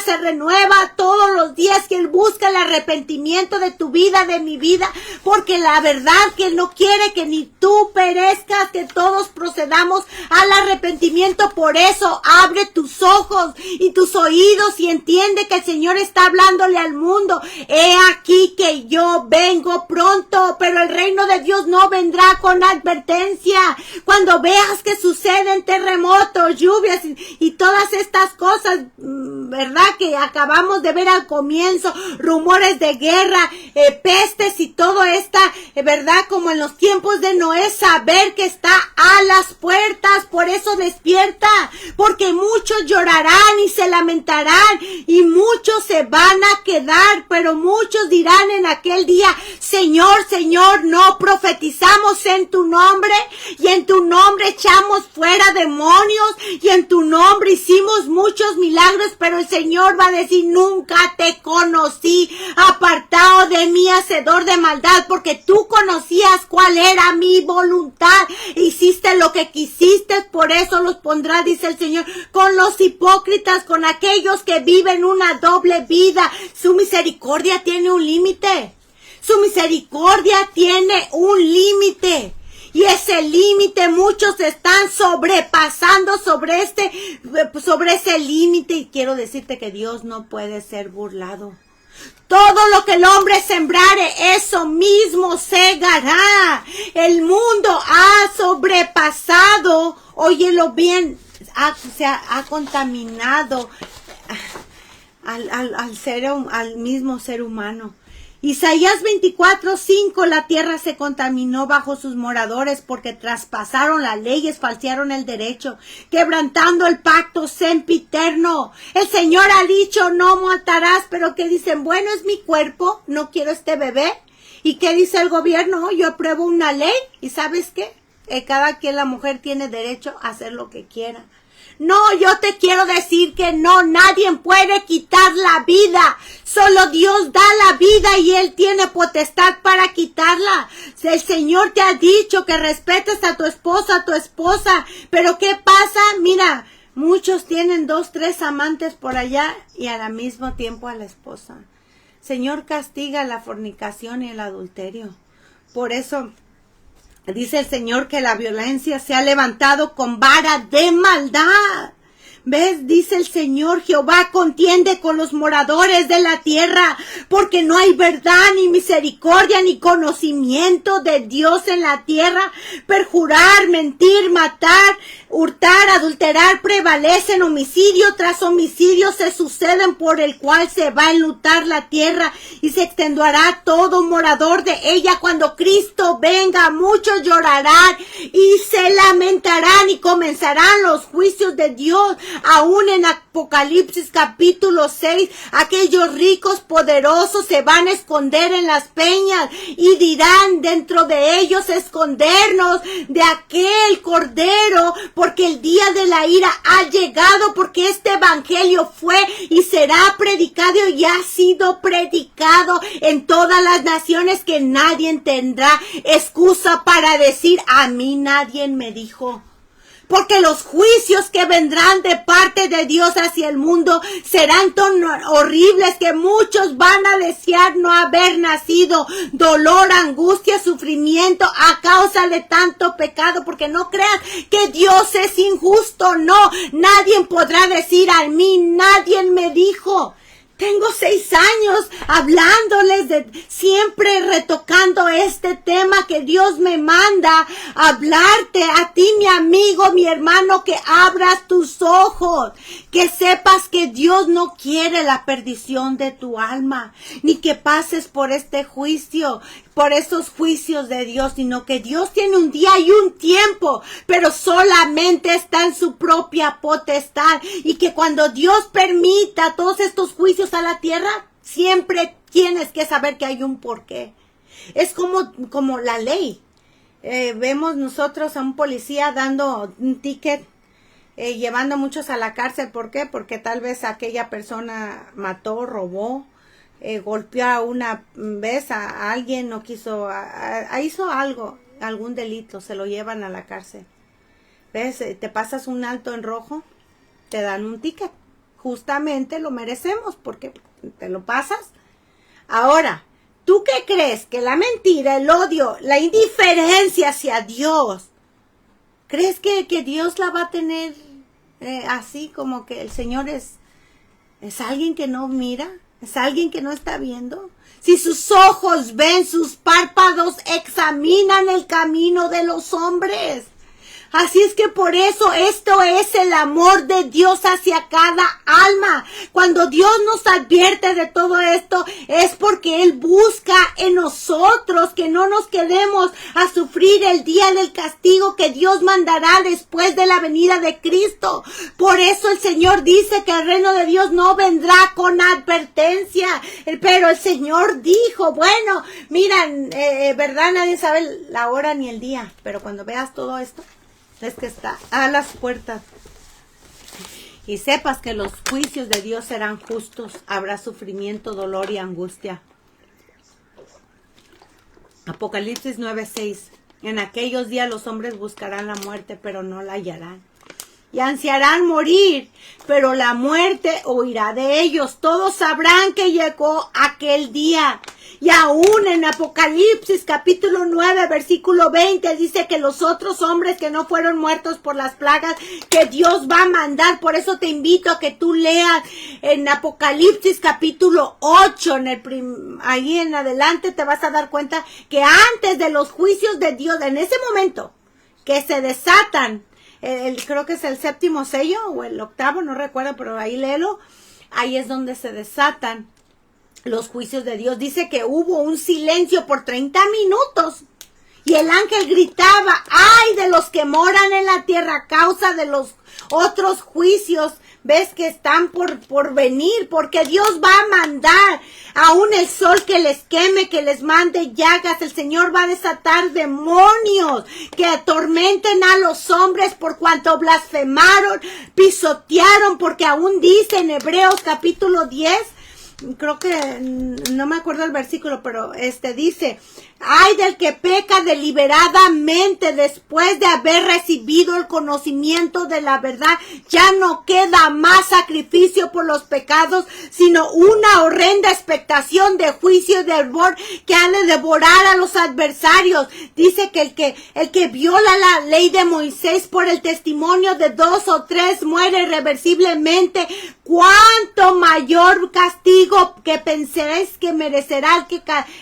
se renueva todos los días, que Él busca el arrepentimiento de tu vida, de mi vida, porque la verdad que Él no quiere que ni tú perezcas, que todos procedamos al arrepentimiento. Por eso abre tus ojos y tus oídos y entiende que el Señor está hablándole al mundo. He aquí que yo vengo pronto, pero el reino de Dios no vendrá con advertencia. Cuando veas que suceden terremotos, lluvias y todas estas cosas, ¿verdad? Que acabamos de ver al comienzo, rumores de guerra, pestes y todo esta, ¿verdad? Como en los tiempos de Noé, saber que está a las puertas. Por eso despierta, porque muchos llorarán y se lamentarán, y muchos se van a quedar, pero muchos dirán en aquel día, Señor, Señor, no profetizamos en tu nombre, y en tu nombre echamos fuera demonios, y en tu nombre hicimos muchos milagros. Pero el Señor va a decir, nunca te conocí, apartado de mí, hacedor de maldad, porque tú conocías cuál era mi voluntad, hiciste lo que quisiste, por eso los pondrá, dice el Señor, con los hipócritas, con aquellos que viven una doble vida. Su misericordia tiene un límite. Su misericordia tiene un límite. Y ese límite muchos están sobrepasando sobre ese límite. Y quiero decirte que Dios no puede ser burlado. Todo lo que el hombre sembrare, eso mismo segará. El mundo ha sobrepasado, óyelo bien, se ha contaminado al mismo ser humano. Isaías 24:5, la tierra se contaminó bajo sus moradores porque traspasaron las leyes, falsearon el derecho, quebrantando el pacto sempiterno. El Señor ha dicho, no matarás, pero que dicen, bueno, es mi cuerpo, no quiero este bebé. ¿Y qué dice el gobierno? Yo apruebo una ley, ¿y sabes qué? Cada quien, la mujer, tiene derecho a hacer lo que quiera. No, yo te quiero decir que no, nadie puede quitar la vida. Solo Dios da la vida y Él tiene potestad para quitarla. El Señor te ha dicho que respetes a tu esposa, pero ¿qué pasa? Mira, muchos tienen 2, 3 amantes por allá y al mismo tiempo a la esposa. Señor castiga la fornicación y el adulterio. Por eso dice el Señor que la violencia se ha levantado con vara de maldad. ¿Ves? Dice el Señor, Jehová contiende con los moradores de la tierra, porque no hay verdad, ni misericordia, ni conocimiento de Dios en la tierra. Perjurar, mentir, matar, hurtar, adulterar, prevalecen, homicidio tras homicidio se suceden, por el cual se va a enlutar la tierra y se extenderá todo morador de ella. Cuando Cristo venga, muchos llorarán y se lamentarán y comenzarán los juicios de Dios. Aún en Apocalipsis capítulo 6, aquellos ricos poderosos se van a esconder en las peñas y dirán dentro de ellos: escondernos de aquel cordero, porque el día de la ira ha llegado, porque este evangelio fue y será predicado y ha sido predicado en todas las naciones, que nadie tendrá excusa para decir: a mí nadie me dijo. Porque los juicios que vendrán de parte de Dios hacia el mundo serán tan horribles que muchos van a desear no haber nacido. Dolor, angustia, sufrimiento a causa de tanto pecado. Porque no creas que Dios es injusto. No, nadie podrá decir: a mí nadie me dijo. Tengo 6 años hablándoles siempre retocando este tema que Dios me manda hablarte a ti, mi amigo, mi hermano, que abras tus ojos, que sepas que Dios no quiere la perdición de tu alma, ni que pases por este juicio, por esos juicios de Dios, sino que Dios tiene un día y un tiempo, pero solamente está en su propia potestad, y que cuando Dios permita todos estos juicios a la tierra, siempre tienes que saber que hay un porqué. Es como la ley. Vemos nosotros a un policía dando un ticket, llevando a muchos a la cárcel. ¿Por qué? Porque tal vez aquella persona mató, robó, golpeó a una vez a alguien, no quiso, hizo algo, algún delito, se lo llevan a la cárcel. ¿Ves? Te pasas un alto en rojo, te dan un ticket. Justamente lo merecemos porque te lo pasas. Ahora, ¿tú qué crees? Que la mentira, el odio, la indiferencia hacia Dios, ¿crees que Dios la va a tener así como que el Señor es alguien que no mira? ¿Es alguien que no está viendo? Si sus ojos ven, sus párpados examinan el camino de los hombres. Así es que por eso esto es el amor de Dios hacia cada alma. Cuando Dios nos advierte de todo esto, es porque Él busca en nosotros que no nos quedemos a sufrir el día del castigo que Dios mandará después de la venida de Cristo. Por eso el Señor dice que el reino de Dios no vendrá con advertencia. Pero el Señor dijo: bueno, miran, verdad, nadie sabe la hora ni el día, pero cuando veas todo esto, es que está a las puertas. Y sepas que los juicios de Dios serán justos. Habrá sufrimiento, dolor y angustia. Apocalipsis 9:6. En aquellos días los hombres buscarán la muerte, pero no la hallarán. Y ansiarán morir, pero la muerte huirá de ellos. Todos sabrán que llegó aquel día. Y aún en Apocalipsis capítulo 9, versículo 20, dice que los otros hombres que no fueron muertos por las plagas que Dios va a mandar. Por eso te invito a que tú leas en Apocalipsis capítulo 8, ahí en adelante te vas a dar cuenta que antes de los juicios de Dios, en ese momento que se desatan, creo que es el 7º sello o el 8º, no recuerdo, pero ahí léelo. Ahí es donde se desatan los juicios de Dios. Dice que hubo un silencio por 30 minutos. Y el ángel gritaba: ¡ay de los que moran en la tierra a causa de los otros juicios! Ves que están por venir, porque Dios va a mandar aún el sol que les queme, que les mande llagas. El Señor va a desatar demonios que atormenten a los hombres por cuanto blasfemaron, pisotearon, porque aún dice en Hebreos capítulo 10, creo que, no me acuerdo el versículo, pero dice, ay del que peca deliberadamente después de haber recibido el conocimiento de la verdad, ya no queda más sacrificio por los pecados, sino una horrenda expectación de juicio y de hervor que ha de devorar a los adversarios. Dice que el que viola la ley de Moisés por el testimonio de 2 o 3 muere irreversiblemente. ¿Cuánto mayor castigo que penséis que merecerá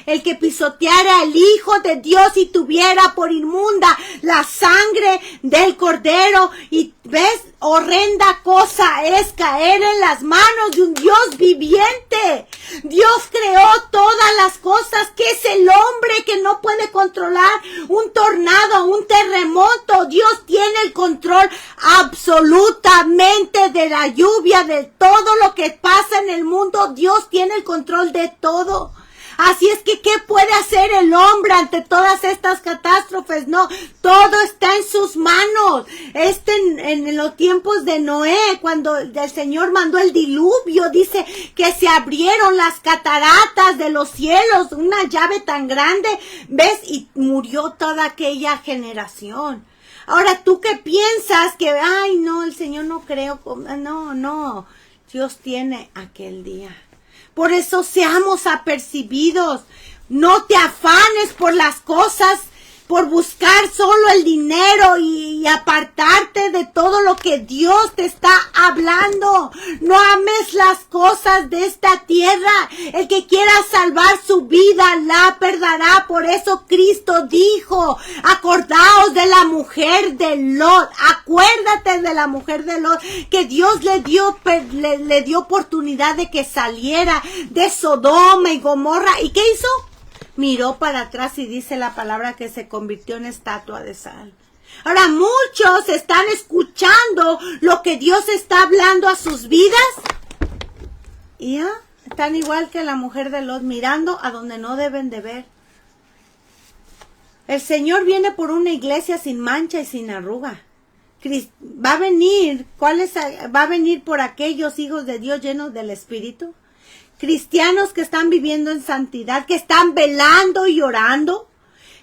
el que pisoteara al Hijo de Dios y tuviera por inmunda la sangre del Cordero? Y ves, horrenda cosa es caer en las manos de un Dios viviente. Dios creó todas las cosas. ¿Qué es el hombre que no puede controlar un tornado, un terremoto? Dios tiene el control absolutamente de la lluvia, de todo lo que pasa en el mundo. Dios tiene el control de todo. Así es que, ¿qué puede hacer el hombre ante todas estas catástrofes? No, todo está en sus manos. En los tiempos de Noé, cuando el Señor mandó el diluvio, dice que se abrieron las cataratas de los cielos, una llave tan grande, ¿ves? Y murió toda aquella generación. Ahora, ¿tú qué piensas? Que, ay, no, el Señor no creo. No, Dios tiene aquel día. Por eso seamos apercibidos. No te afanes por las cosas, por buscar solo el dinero y apartarte de todo lo que Dios te está hablando. No ames las cosas de esta tierra. El que quiera salvar su vida la perderá. Por eso Cristo dijo, acordaos de la mujer de Lot. Acuérdate de la mujer de Lot, que Dios le dio oportunidad de que saliera de Sodoma y Gomorra. ¿Y qué hizo? Miró para atrás y dice la palabra que se convirtió en estatua de sal. Ahora muchos están escuchando lo que Dios está hablando a sus vidas. Y ya están igual que la mujer de Lot, mirando a donde no deben de ver. El Señor viene por una iglesia sin mancha y sin arruga. Va a venir, va a venir por aquellos hijos de Dios llenos del Espíritu. Cristianos que están viviendo en santidad, que están velando y orando.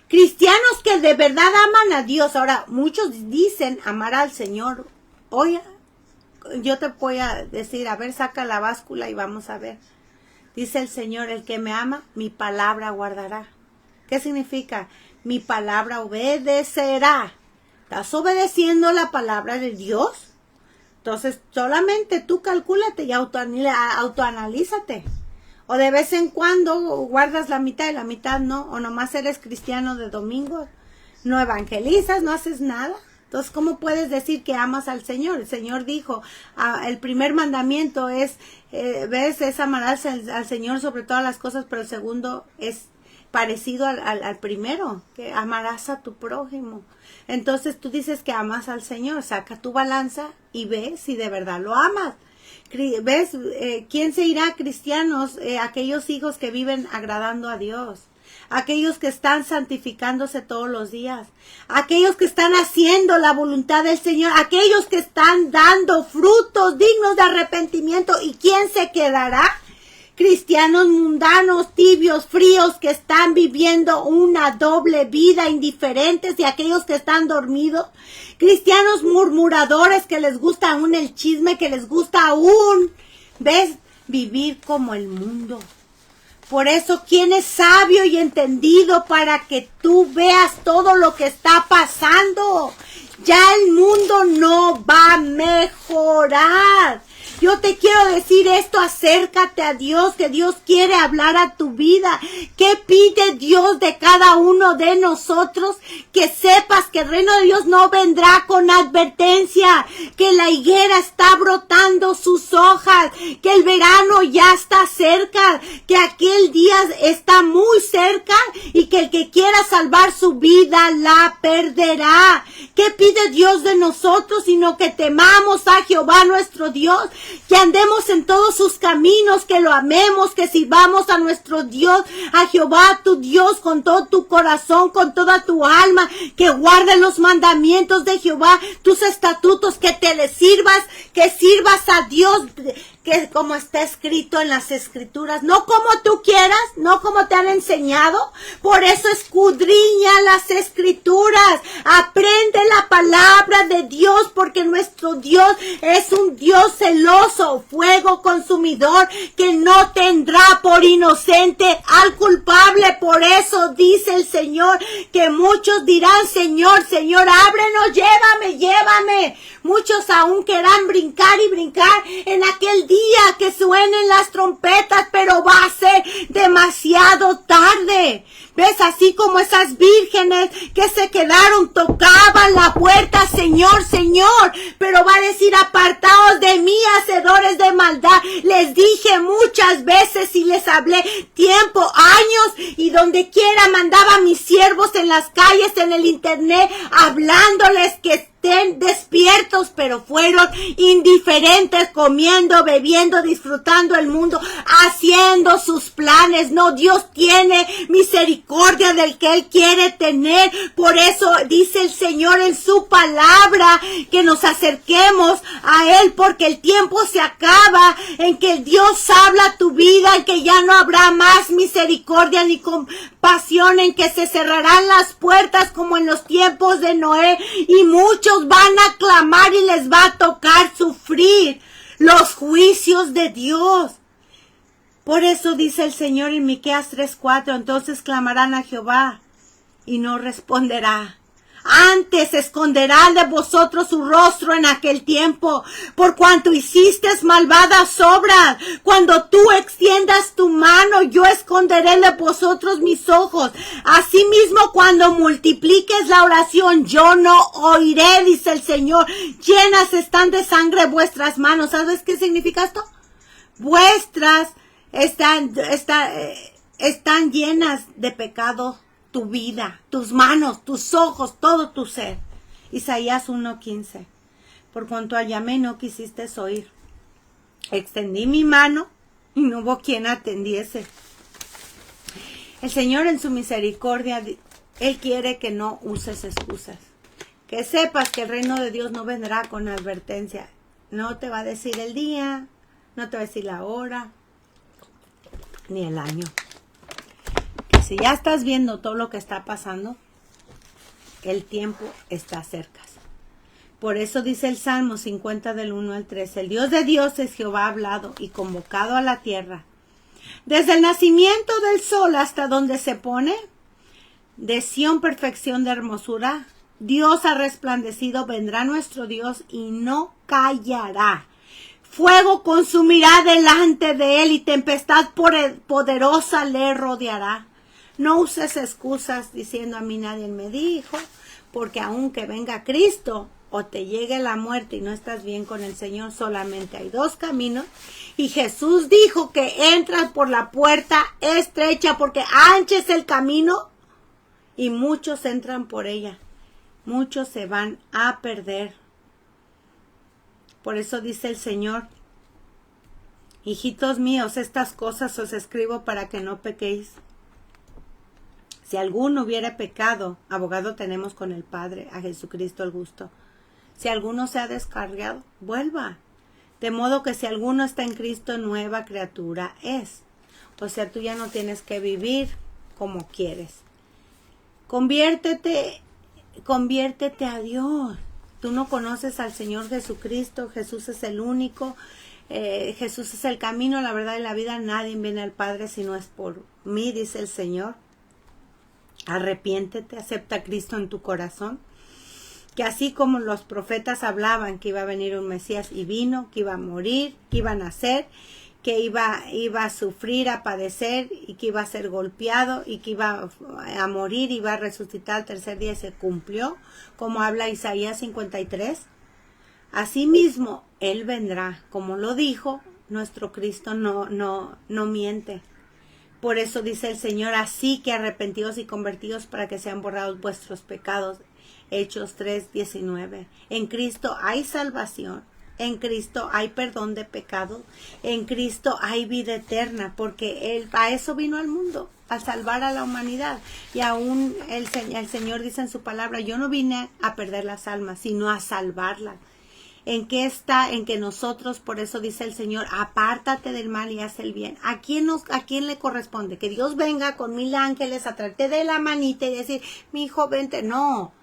Cristianos que de verdad aman a Dios. Ahora, muchos dicen amar al Señor. Oye, yo te voy a decir, a ver, saca la báscula y vamos a ver. Dice el Señor, el que me ama, mi palabra guardará. ¿Qué significa? Mi palabra obedecerá. ¿Estás obedeciendo la palabra de Dios? Entonces, solamente tú calcúlate y autoanalízate. O de vez en cuando guardas la mitad y la mitad no. O nomás eres cristiano de domingo. No evangelizas, no haces nada. Entonces, ¿cómo puedes decir que amas al Señor? El Señor dijo, el primer mandamiento es, es amarás al Señor sobre todas las cosas, pero el segundo es parecido al primero, que amarás a tu prójimo. Entonces tú dices que amas al Señor, saca tu balanza y ve si de verdad lo amas. ¿Ves? ¿Quién se irá? Cristianos, aquellos hijos que viven agradando a Dios, aquellos que están santificándose todos los días, aquellos que están haciendo la voluntad del Señor, aquellos que están dando frutos dignos de arrepentimiento. ¿Y quién se quedará? Cristianos mundanos, tibios, fríos, que están viviendo una doble vida, indiferentes, y aquellos que están dormidos. Cristianos murmuradores, que les gusta aún el chisme, que les gusta aún, ¿ves?, vivir como el mundo. Por eso, ¿quién es sabio y entendido para que tú veas todo lo que está pasando? Ya el mundo no va a mejorar. Yo te quiero decir esto, acércate a Dios, que Dios quiere hablar a tu vida. ¿Qué pide Dios de cada uno de nosotros? Que sepas que el reino de Dios no vendrá con advertencia, que la higuera está brotando sus hojas, que el verano ya está cerca, que aquel día está muy cerca y que el que quiera salvar su vida la perderá. ¿Qué pide Dios de nosotros? Sino que temamos a Jehová nuestro Dios, que andemos en todos sus caminos, que lo amemos, que sirvamos a nuestro Dios, a Jehová tu Dios, con todo tu corazón, con toda tu alma, que guardes los mandamientos de Jehová, tus estatutos, que te le sirvas, que sirvas a Dios que como está escrito en las escrituras, no como tú quieras, no como te han enseñado. Por eso escudriña las escrituras, aprende la palabra de Dios, porque nuestro Dios es un Dios celoso, fuego consumidor, que no tendrá por inocente al culpable. Por eso dice el Señor, que muchos dirán, Señor, Señor, ábrenos, llévame, llévame. Muchos aún querrán brincar y brincar en aquel día que suenen las trompetas, pero va a ser demasiado tarde. ¿Ves? Así como esas vírgenes que se quedaron, tocaban la puerta, Señor, Señor, pero va a decir, apartaos de mí, hacedores de maldad. Les dije muchas veces y les hablé tiempo, años, y donde quiera mandaba a mis siervos en las calles, en el internet, hablándoles que estén despiertos, pero fueron indiferentes, comiendo, bebiendo, disfrutando el mundo, haciendo sus planes. No, Dios tiene misericordia del que Él quiere tener. Por eso dice el Señor en su palabra que nos acerquemos a Él, porque el tiempo se acaba, en que Dios habla a tu vida, en que ya no habrá más misericordia ni compasión, en que se cerrarán las puertas como en los tiempos de Noé, y muchos van a clamar y les va a tocar sufrir los juicios de Dios. Por eso dice el Señor en Miqueas 3:4, entonces clamarán a Jehová y no responderá. Antes esconderá de vosotros su rostro en aquel tiempo, por cuanto hiciste malvadas obras. Cuando tú extiendas tu mano, yo esconderé de vosotros mis ojos. Asimismo, cuando multipliques la oración, yo no oiré, dice el Señor. Llenas están de sangre vuestras manos. ¿Sabes qué significa esto? Vuestras están llenas de pecado. Tu vida, tus manos, tus ojos, todo tu ser. Isaías 1:15. Por cuanto llamé no quisiste oír. Extendí mi mano y no hubo quien atendiese. El Señor en su misericordia, Él quiere que no uses excusas. Que sepas que el reino de Dios no vendrá con advertencia. No te va a decir el día, no te va a decir la hora, ni el año. Si ya estás viendo todo lo que está pasando, el tiempo está cerca. Por eso dice el Salmo 50 del 1 al 3, el Dios de dioses Jehová ha hablado y convocado a la tierra. Desde el nacimiento del sol hasta donde se pone, de Sión perfección de hermosura, Dios ha resplandecido, vendrá nuestro Dios y no callará. Fuego consumirá delante de él y tempestad poderosa le rodeará. No uses excusas diciendo a mí nadie me dijo, porque aunque venga Cristo o te llegue la muerte y no estás bien con el Señor, solamente hay dos caminos. Y Jesús dijo que entras por la puerta estrecha, porque ancho es el camino y muchos entran por ella. Muchos se van a perder. Por eso dice el Señor, hijitos míos, estas cosas os escribo para que no pequéis. Si alguno hubiera pecado, abogado tenemos con el Padre, a Jesucristo el justo. Si alguno se ha descarriado, vuelva. De modo que si alguno está en Cristo, nueva criatura es. O sea, tú ya no tienes que vivir como quieres. Conviértete a Dios. Tú no conoces al Señor Jesucristo. Jesús es el único. Jesús es el camino, la verdad y la vida. Nadie viene al Padre si no es por mí, dice el Señor. Arrepiéntete, acepta a Cristo en tu corazón, que así como los profetas hablaban que iba a venir un Mesías y vino, que iba a morir, que iba a nacer, que iba a sufrir, a padecer y que iba a ser golpeado y que iba a morir, iba a resucitar al tercer día, y se cumplió, como habla Isaías 53. Asimismo, Él vendrá, como lo dijo, nuestro Cristo no miente. Por eso dice el Señor, así que arrepentidos y convertidos para que sean borrados vuestros pecados. Hechos 3:19. En Cristo hay salvación. En Cristo hay perdón de pecados. En Cristo hay vida eterna, porque Él a eso vino al mundo, a salvar a la humanidad. Y aún el Señor dice en su palabra, yo no vine a perder las almas, sino a salvarlas. ¿En qué está? En que nosotros, por eso dice el Señor, apártate del mal y haz el bien. ¿A quién le corresponde? Que Dios venga con 1000 ángeles a traerte de la manita y decir, mi hijo, vente. No.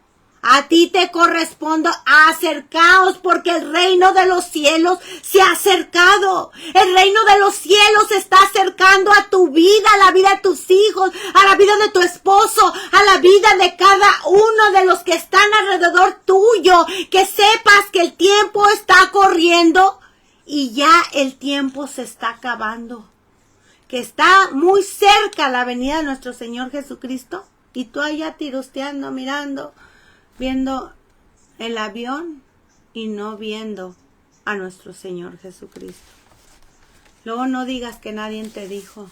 A ti te corresponde, acercaos, porque el reino de los cielos se ha acercado. El reino de los cielos se está acercando a tu vida, a la vida de tus hijos, a la vida de tu esposo, a la vida de cada uno de los que están alrededor tuyo. Que sepas que el tiempo está corriendo y ya el tiempo se está acabando. Que está muy cerca la venida de nuestro Señor Jesucristo y tú allá tirosteando, mirando, viendo el avión y no viendo a nuestro Señor Jesucristo. Luego no digas que nadie te dijo.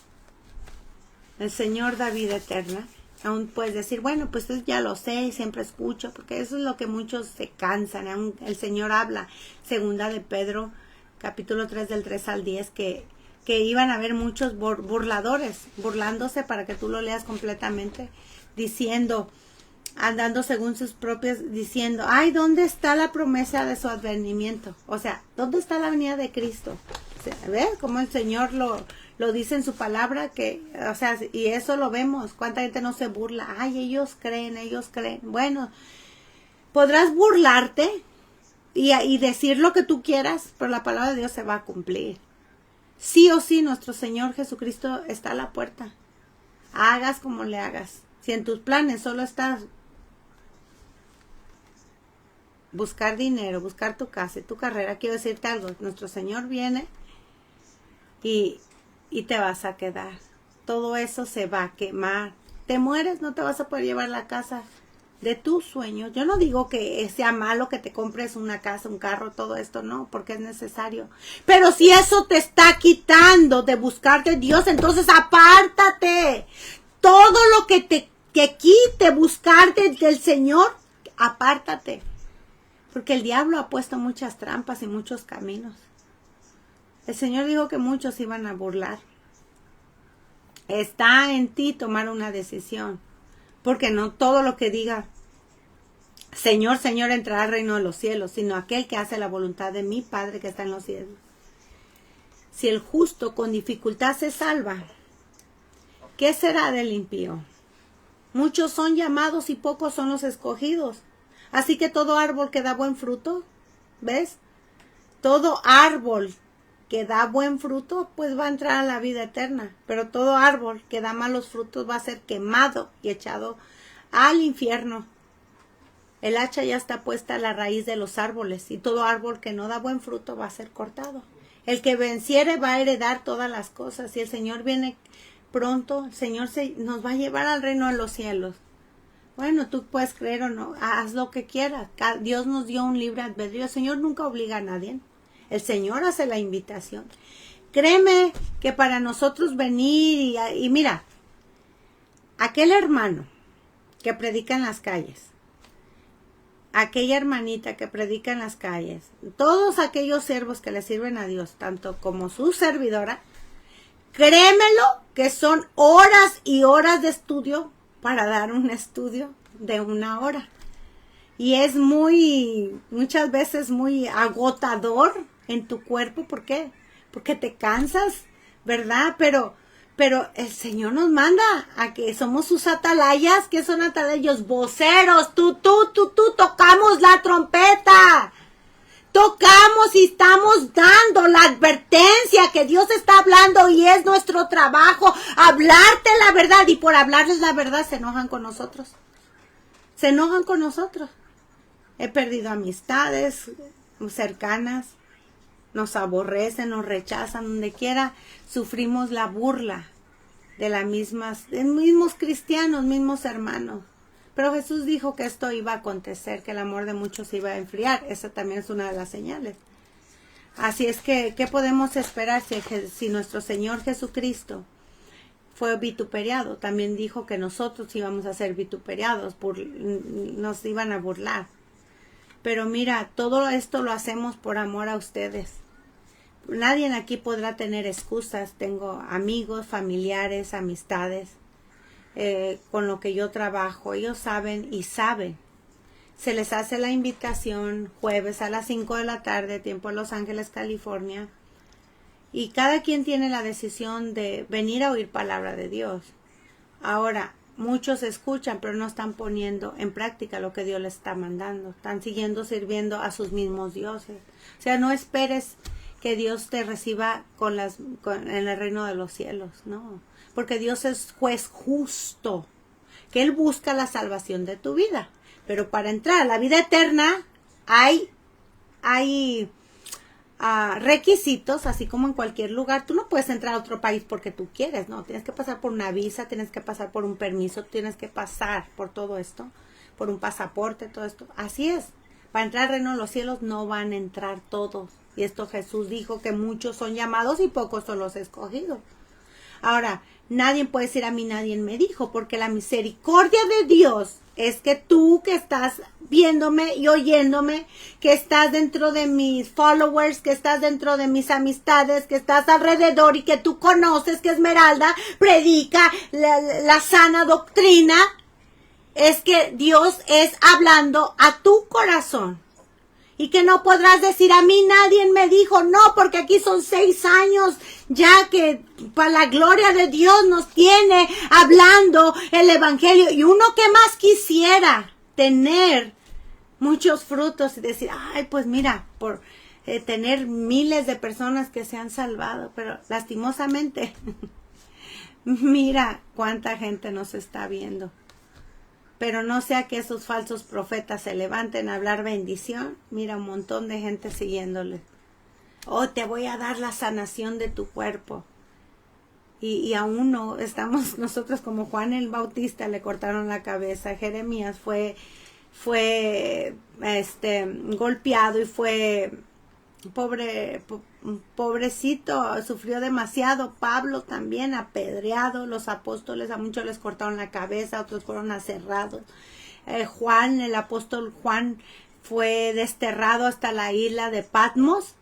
El Señor da vida eterna. Aún puedes decir, bueno, pues ya lo sé, siempre escucho, porque eso es lo que muchos se cansan. Aún el Señor habla, segunda de Pedro, capítulo 3, del 3 al 10, que iban a haber muchos burladores, burlándose, para que tú lo leas completamente, diciendo, andando según sus propios, diciendo, ay, ¿dónde está la promesa de su advenimiento? O sea, ¿dónde está la venida de Cristo? O sea, ¿ves cómo el Señor lo dice en su palabra? Que, o sea, y eso lo vemos, cuánta gente no se burla, ay, ellos creen. Bueno, podrás burlarte y decir lo que tú quieras, pero la palabra de Dios se va a cumplir. Sí o sí, nuestro Señor Jesucristo está a la puerta. Hagas como le hagas. Si en tus planes solo estás buscar dinero, buscar tu casa y tu carrera, quiero decirte algo, nuestro Señor viene y te vas a quedar. Todo eso se va a quemar. Te mueres, no te vas a poder llevar la casa de tus sueños. Yo no digo que sea malo que te compres una casa, un carro, todo esto, no, porque es necesario. Pero si eso te está quitando de buscar de Dios, entonces apártate. Todo lo que quite buscar del Señor, apártate. Porque el diablo ha puesto muchas trampas y muchos caminos. El Señor dijo que muchos iban a burlar. Está en ti tomar una decisión. Porque no todo lo que diga Señor, Señor entrará al reino de los cielos, sino aquel que hace la voluntad de mi Padre que está en los cielos. Si el justo con dificultad se salva, ¿qué será del impío? Muchos son llamados y pocos son los escogidos. Así que todo árbol que da buen fruto, ¿ves? Todo árbol que da buen fruto, pues va a entrar a la vida eterna. Pero todo árbol que da malos frutos va a ser quemado y echado al infierno. El hacha ya está puesta a la raíz de los árboles, y todo árbol que no da buen fruto va a ser cortado. El que venciere va a heredar todas las cosas. Si el Señor viene pronto, el Señor nos va a llevar al reino de los cielos. Bueno, tú puedes creer o no, haz lo que quieras. Dios nos dio un libre albedrío. El Señor nunca obliga a nadie. El Señor hace la invitación. Créeme que para nosotros venir y mira, aquel hermano que predica en las calles, aquella hermanita que predica en las calles, todos aquellos siervos que le sirven a Dios, tanto como su servidora, créemelo que son horas y horas de estudio para dar un estudio de 1 hora. Y es muchas veces muy agotador en tu cuerpo. ¿Por qué? Porque te cansas, ¿verdad? Pero el Señor nos manda a que somos sus atalayas. ¿Qué son atalayas? Voceros. Tú tocamos la trompeta. Tocamos y estamos dando la advertencia que Dios está hablando, y es nuestro trabajo hablarte la verdad. Y por hablarles la verdad se enojan con nosotros. Se enojan con nosotros. He perdido amistades cercanas. Nos aborrecen, nos rechazan, donde quiera sufrimos la burla de mismos cristianos, mismos hermanos. Pero Jesús dijo que esto iba a acontecer, que el amor de muchos se iba a enfriar. Esa también es una de las señales. Así es que, ¿qué podemos esperar si nuestro Señor Jesucristo fue vituperiado? También dijo que nosotros íbamos a ser vituperiados, nos iban a burlar. Pero mira, todo esto lo hacemos por amor a ustedes. Nadie aquí podrá tener excusas. Tengo amigos, familiares, amistades con lo que yo trabajo. Ellos saben y saben. Se les hace la invitación jueves a las 5 de la tarde, tiempo de Los Ángeles, California. Y cada quien tiene la decisión de venir a oír palabra de Dios. Ahora, muchos escuchan, pero no están poniendo en práctica lo que Dios les está mandando. Están sirviendo a sus mismos dioses. O sea, no esperes que Dios te reciba en el reino de los cielos, no. Porque Dios es juez justo, que Él busca la salvación de tu vida. Pero para entrar a la vida eterna hay requisitos, así como en cualquier lugar. Tú no puedes entrar a otro país porque tú quieres, no. Tienes que pasar por una visa, tienes que pasar por un permiso, tienes que pasar por todo esto, por un pasaporte, todo esto. Así es. Para entrar al reino de los cielos no van a entrar todos. Y esto Jesús dijo que muchos son llamados y pocos son los escogidos. Ahora, nadie puede decir a mí, nadie me dijo, porque la misericordia de Dios es que tú que estás viéndome y oyéndome, que estás dentro de mis followers, que estás dentro de mis amistades, que estás alrededor y que tú conoces que Esmeralda predica la sana doctrina, es que Dios es hablando a tu corazón. Y que no podrás decir, a mí nadie me dijo, no, porque aquí son 6 años ya que para la gloria de Dios nos tiene hablando el evangelio. Y uno que más quisiera tener muchos frutos y decir, ay, pues mira, por tener miles de personas que se han salvado, pero lastimosamente, mira cuánta gente nos está viendo. Pero no sea que esos falsos profetas se levanten a hablar bendición. Mira, un montón de gente siguiéndoles. Oh, te voy a dar la sanación de tu cuerpo. Y aún no estamos nosotros como Juan el Bautista, le cortaron la cabeza. Jeremías fue golpeado y fue pobrecito, sufrió demasiado. Pablo también apedreado, los apóstoles a muchos les cortaron la cabeza, a otros fueron aserrados. Juan, el apóstol Juan, fue desterrado hasta la isla de Patmos,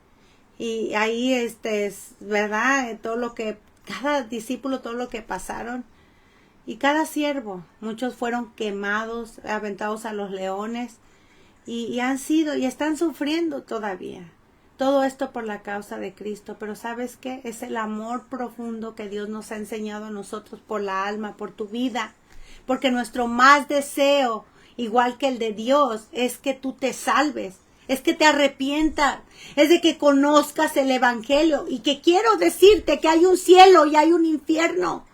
y ahí es verdad, todo lo que cada discípulo, todo lo que pasaron, y cada siervo, muchos fueron quemados, aventados a los leones, y han sido y están sufriendo todavía. Todo esto por la causa de Cristo, pero ¿sabes qué? Es el amor profundo que Dios nos ha enseñado a nosotros por la alma, por tu vida. Porque nuestro más deseo, igual que el de Dios, es que tú te salves, es que te arrepientas, es de que conozcas el evangelio. Y que quiero decirte que hay un cielo y hay un infierno.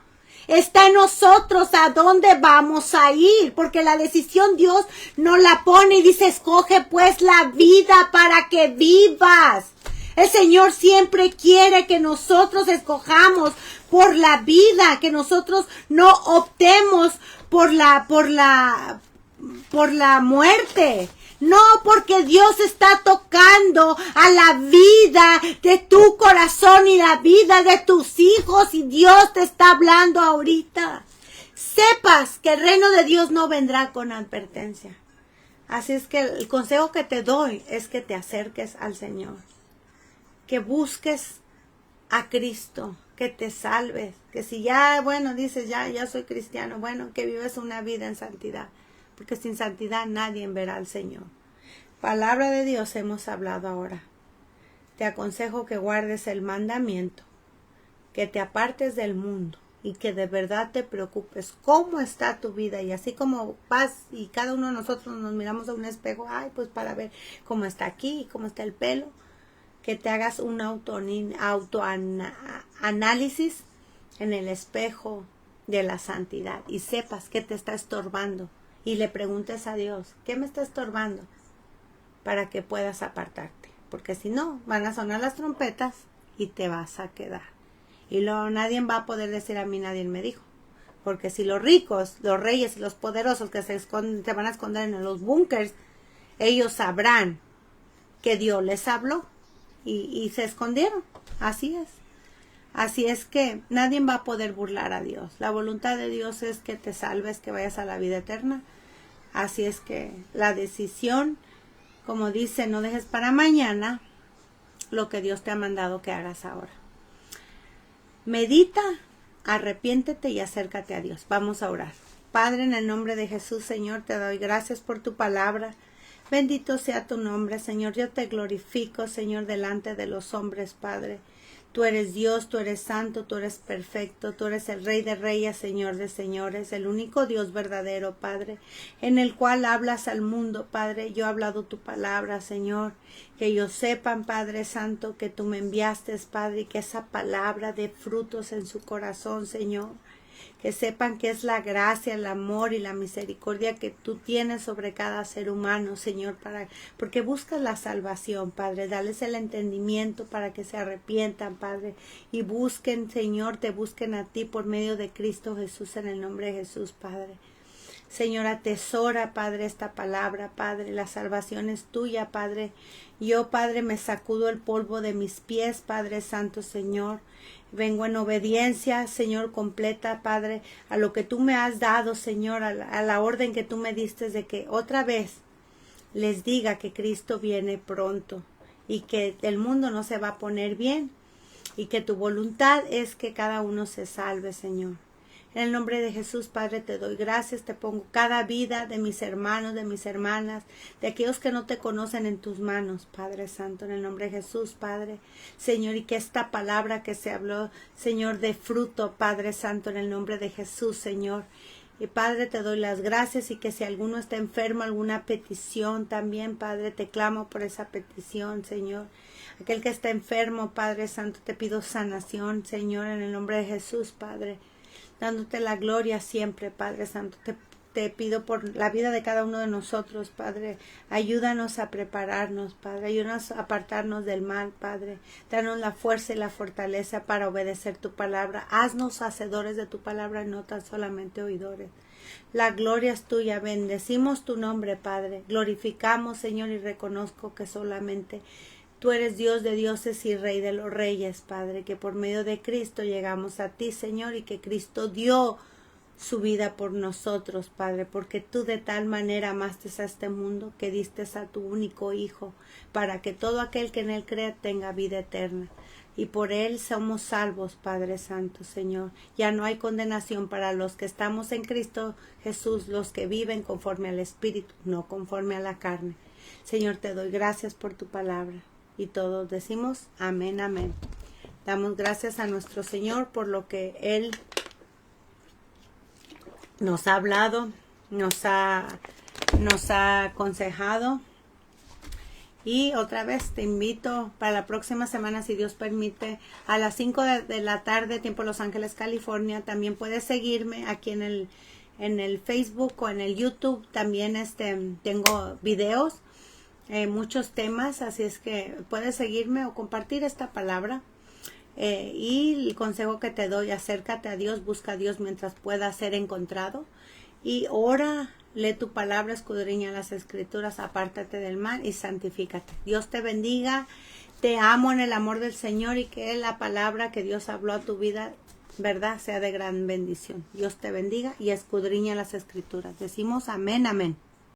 Está en nosotros a dónde vamos a ir, porque la decisión Dios no la pone y dice, escoge pues la vida para que vivas. El Señor siempre quiere que nosotros escojamos por la vida, que nosotros no optemos por la muerte. No, porque Dios está tocando a la vida de tu corazón y la vida de tus hijos, y Dios te está hablando ahorita. Sepas que el reino de Dios no vendrá con advertencia. Así es que el consejo que te doy es que te acerques al Señor, que busques a Cristo, que te salves, que si ya, bueno, dices, ya soy cristiano, bueno, que vives una vida en santidad. Porque sin santidad nadie verá al Señor. Palabra de Dios hemos hablado ahora. Te aconsejo que guardes el mandamiento, que te apartes del mundo y que de verdad te preocupes cómo está tu vida. Y así como vas y cada uno de nosotros nos miramos a un espejo, ay, pues para ver cómo está aquí, cómo está el pelo, que te hagas un autoanálisis en el espejo de la santidad y sepas qué te está estorbando. Y le preguntes a Dios, ¿qué me está estorbando? Para que puedas apartarte. Porque si no, van a sonar las trompetas y te vas a quedar. Y luego nadie va a poder decir a mí, nadie me dijo. Porque si los ricos, los reyes y los poderosos que se van a esconder en los búnkers, ellos sabrán que Dios les habló y se escondieron. Así es. Así es que nadie va a poder burlar a Dios. La voluntad de Dios es que te salves, que vayas a la vida eterna. Así es que la decisión, como dice, no dejes para mañana lo que Dios te ha mandado que hagas ahora. Medita, arrepiéntete y acércate a Dios. Vamos a orar. Padre, en el nombre de Jesús, Señor, te doy gracias por tu palabra. Bendito sea tu nombre, Señor. Yo te glorifico, Señor, delante de los hombres, Padre. Tú eres Dios, tú eres santo, tú eres perfecto, tú eres el Rey de Reyes, Señor de Señores, el único Dios verdadero, Padre, en el cual hablas al mundo, Padre. Yo he hablado tu palabra, Señor, que ellos sepan, Padre Santo, que tú me enviaste, Padre, y que esa palabra dé frutos en su corazón, Señor. Que sepan que es la gracia, el amor y la misericordia que tú tienes sobre cada ser humano, Señor, porque buscas la salvación, Padre. Dales el entendimiento para que se arrepientan, Padre, y busquen, Señor, te busquen a ti por medio de Cristo Jesús, en el nombre de Jesús, Padre. Señor, atesora, Padre, esta palabra, Padre. La salvación es tuya, Padre. Yo, Padre, me sacudo el polvo de mis pies, Padre Santo, Señor. Vengo en obediencia, Señor, completa, Padre, a lo que tú me has dado, Señor, a la orden que tú me diste de que otra vez les diga que Cristo viene pronto y que el mundo no se va a poner bien y que tu voluntad es que cada uno se salve, Señor. En el nombre de Jesús, Padre, te doy gracias, te pongo cada vida de mis hermanos, de mis hermanas, de aquellos que no te conocen en tus manos, Padre Santo, en el nombre de Jesús, Padre, Señor, y que esta palabra que se habló, Señor, de fruto, Padre Santo, en el nombre de Jesús, Señor. Y Padre, te doy las gracias y que si alguno está enfermo, alguna petición también, Padre, te clamo por esa petición, Señor. Aquel que está enfermo, Padre Santo, te pido sanación, Señor, en el nombre de Jesús, Padre. Dándote la gloria siempre, Padre Santo. Te pido por la vida de cada uno de nosotros, Padre. Ayúdanos a prepararnos, Padre. Ayúdanos a apartarnos del mal, Padre. Danos la fuerza y la fortaleza para obedecer tu palabra. Haznos hacedores de tu palabra, no tan solamente oidores. La gloria es tuya. Bendecimos tu nombre, Padre. Glorificamos, Señor, y reconozco que solamente tú eres Dios de dioses y Rey de los reyes, Padre, que por medio de Cristo llegamos a ti, Señor, y que Cristo dio su vida por nosotros, Padre, porque tú de tal manera amaste a este mundo que diste a tu único Hijo, para que todo aquel que en él crea tenga vida eterna. Y por él somos salvos, Padre Santo, Señor. Ya no hay condenación para los que estamos en Cristo Jesús, los que viven conforme al Espíritu, no conforme a la carne. Señor, te doy gracias por tu palabra. Y todos decimos amén, amén. Damos gracias a nuestro Señor por lo que Él nos ha hablado, nos ha aconsejado. Y otra vez te invito para la próxima semana, si Dios permite, a las 5 de la tarde, tiempo Los Ángeles, California. También puedes seguirme aquí en el Facebook o en el YouTube. También tengo videos. Muchos temas, así es que puedes seguirme o compartir esta palabra, y el consejo que te doy: acércate a Dios, busca a Dios mientras pueda ser encontrado, y ora, lee tu palabra, escudriña las escrituras, apártate del mal y santifícate. Dios te bendiga, te amo en el amor del Señor, y que la palabra que Dios habló a tu vida, verdad, sea de gran bendición. Dios te bendiga y escudriña las escrituras. Decimos amén, amén.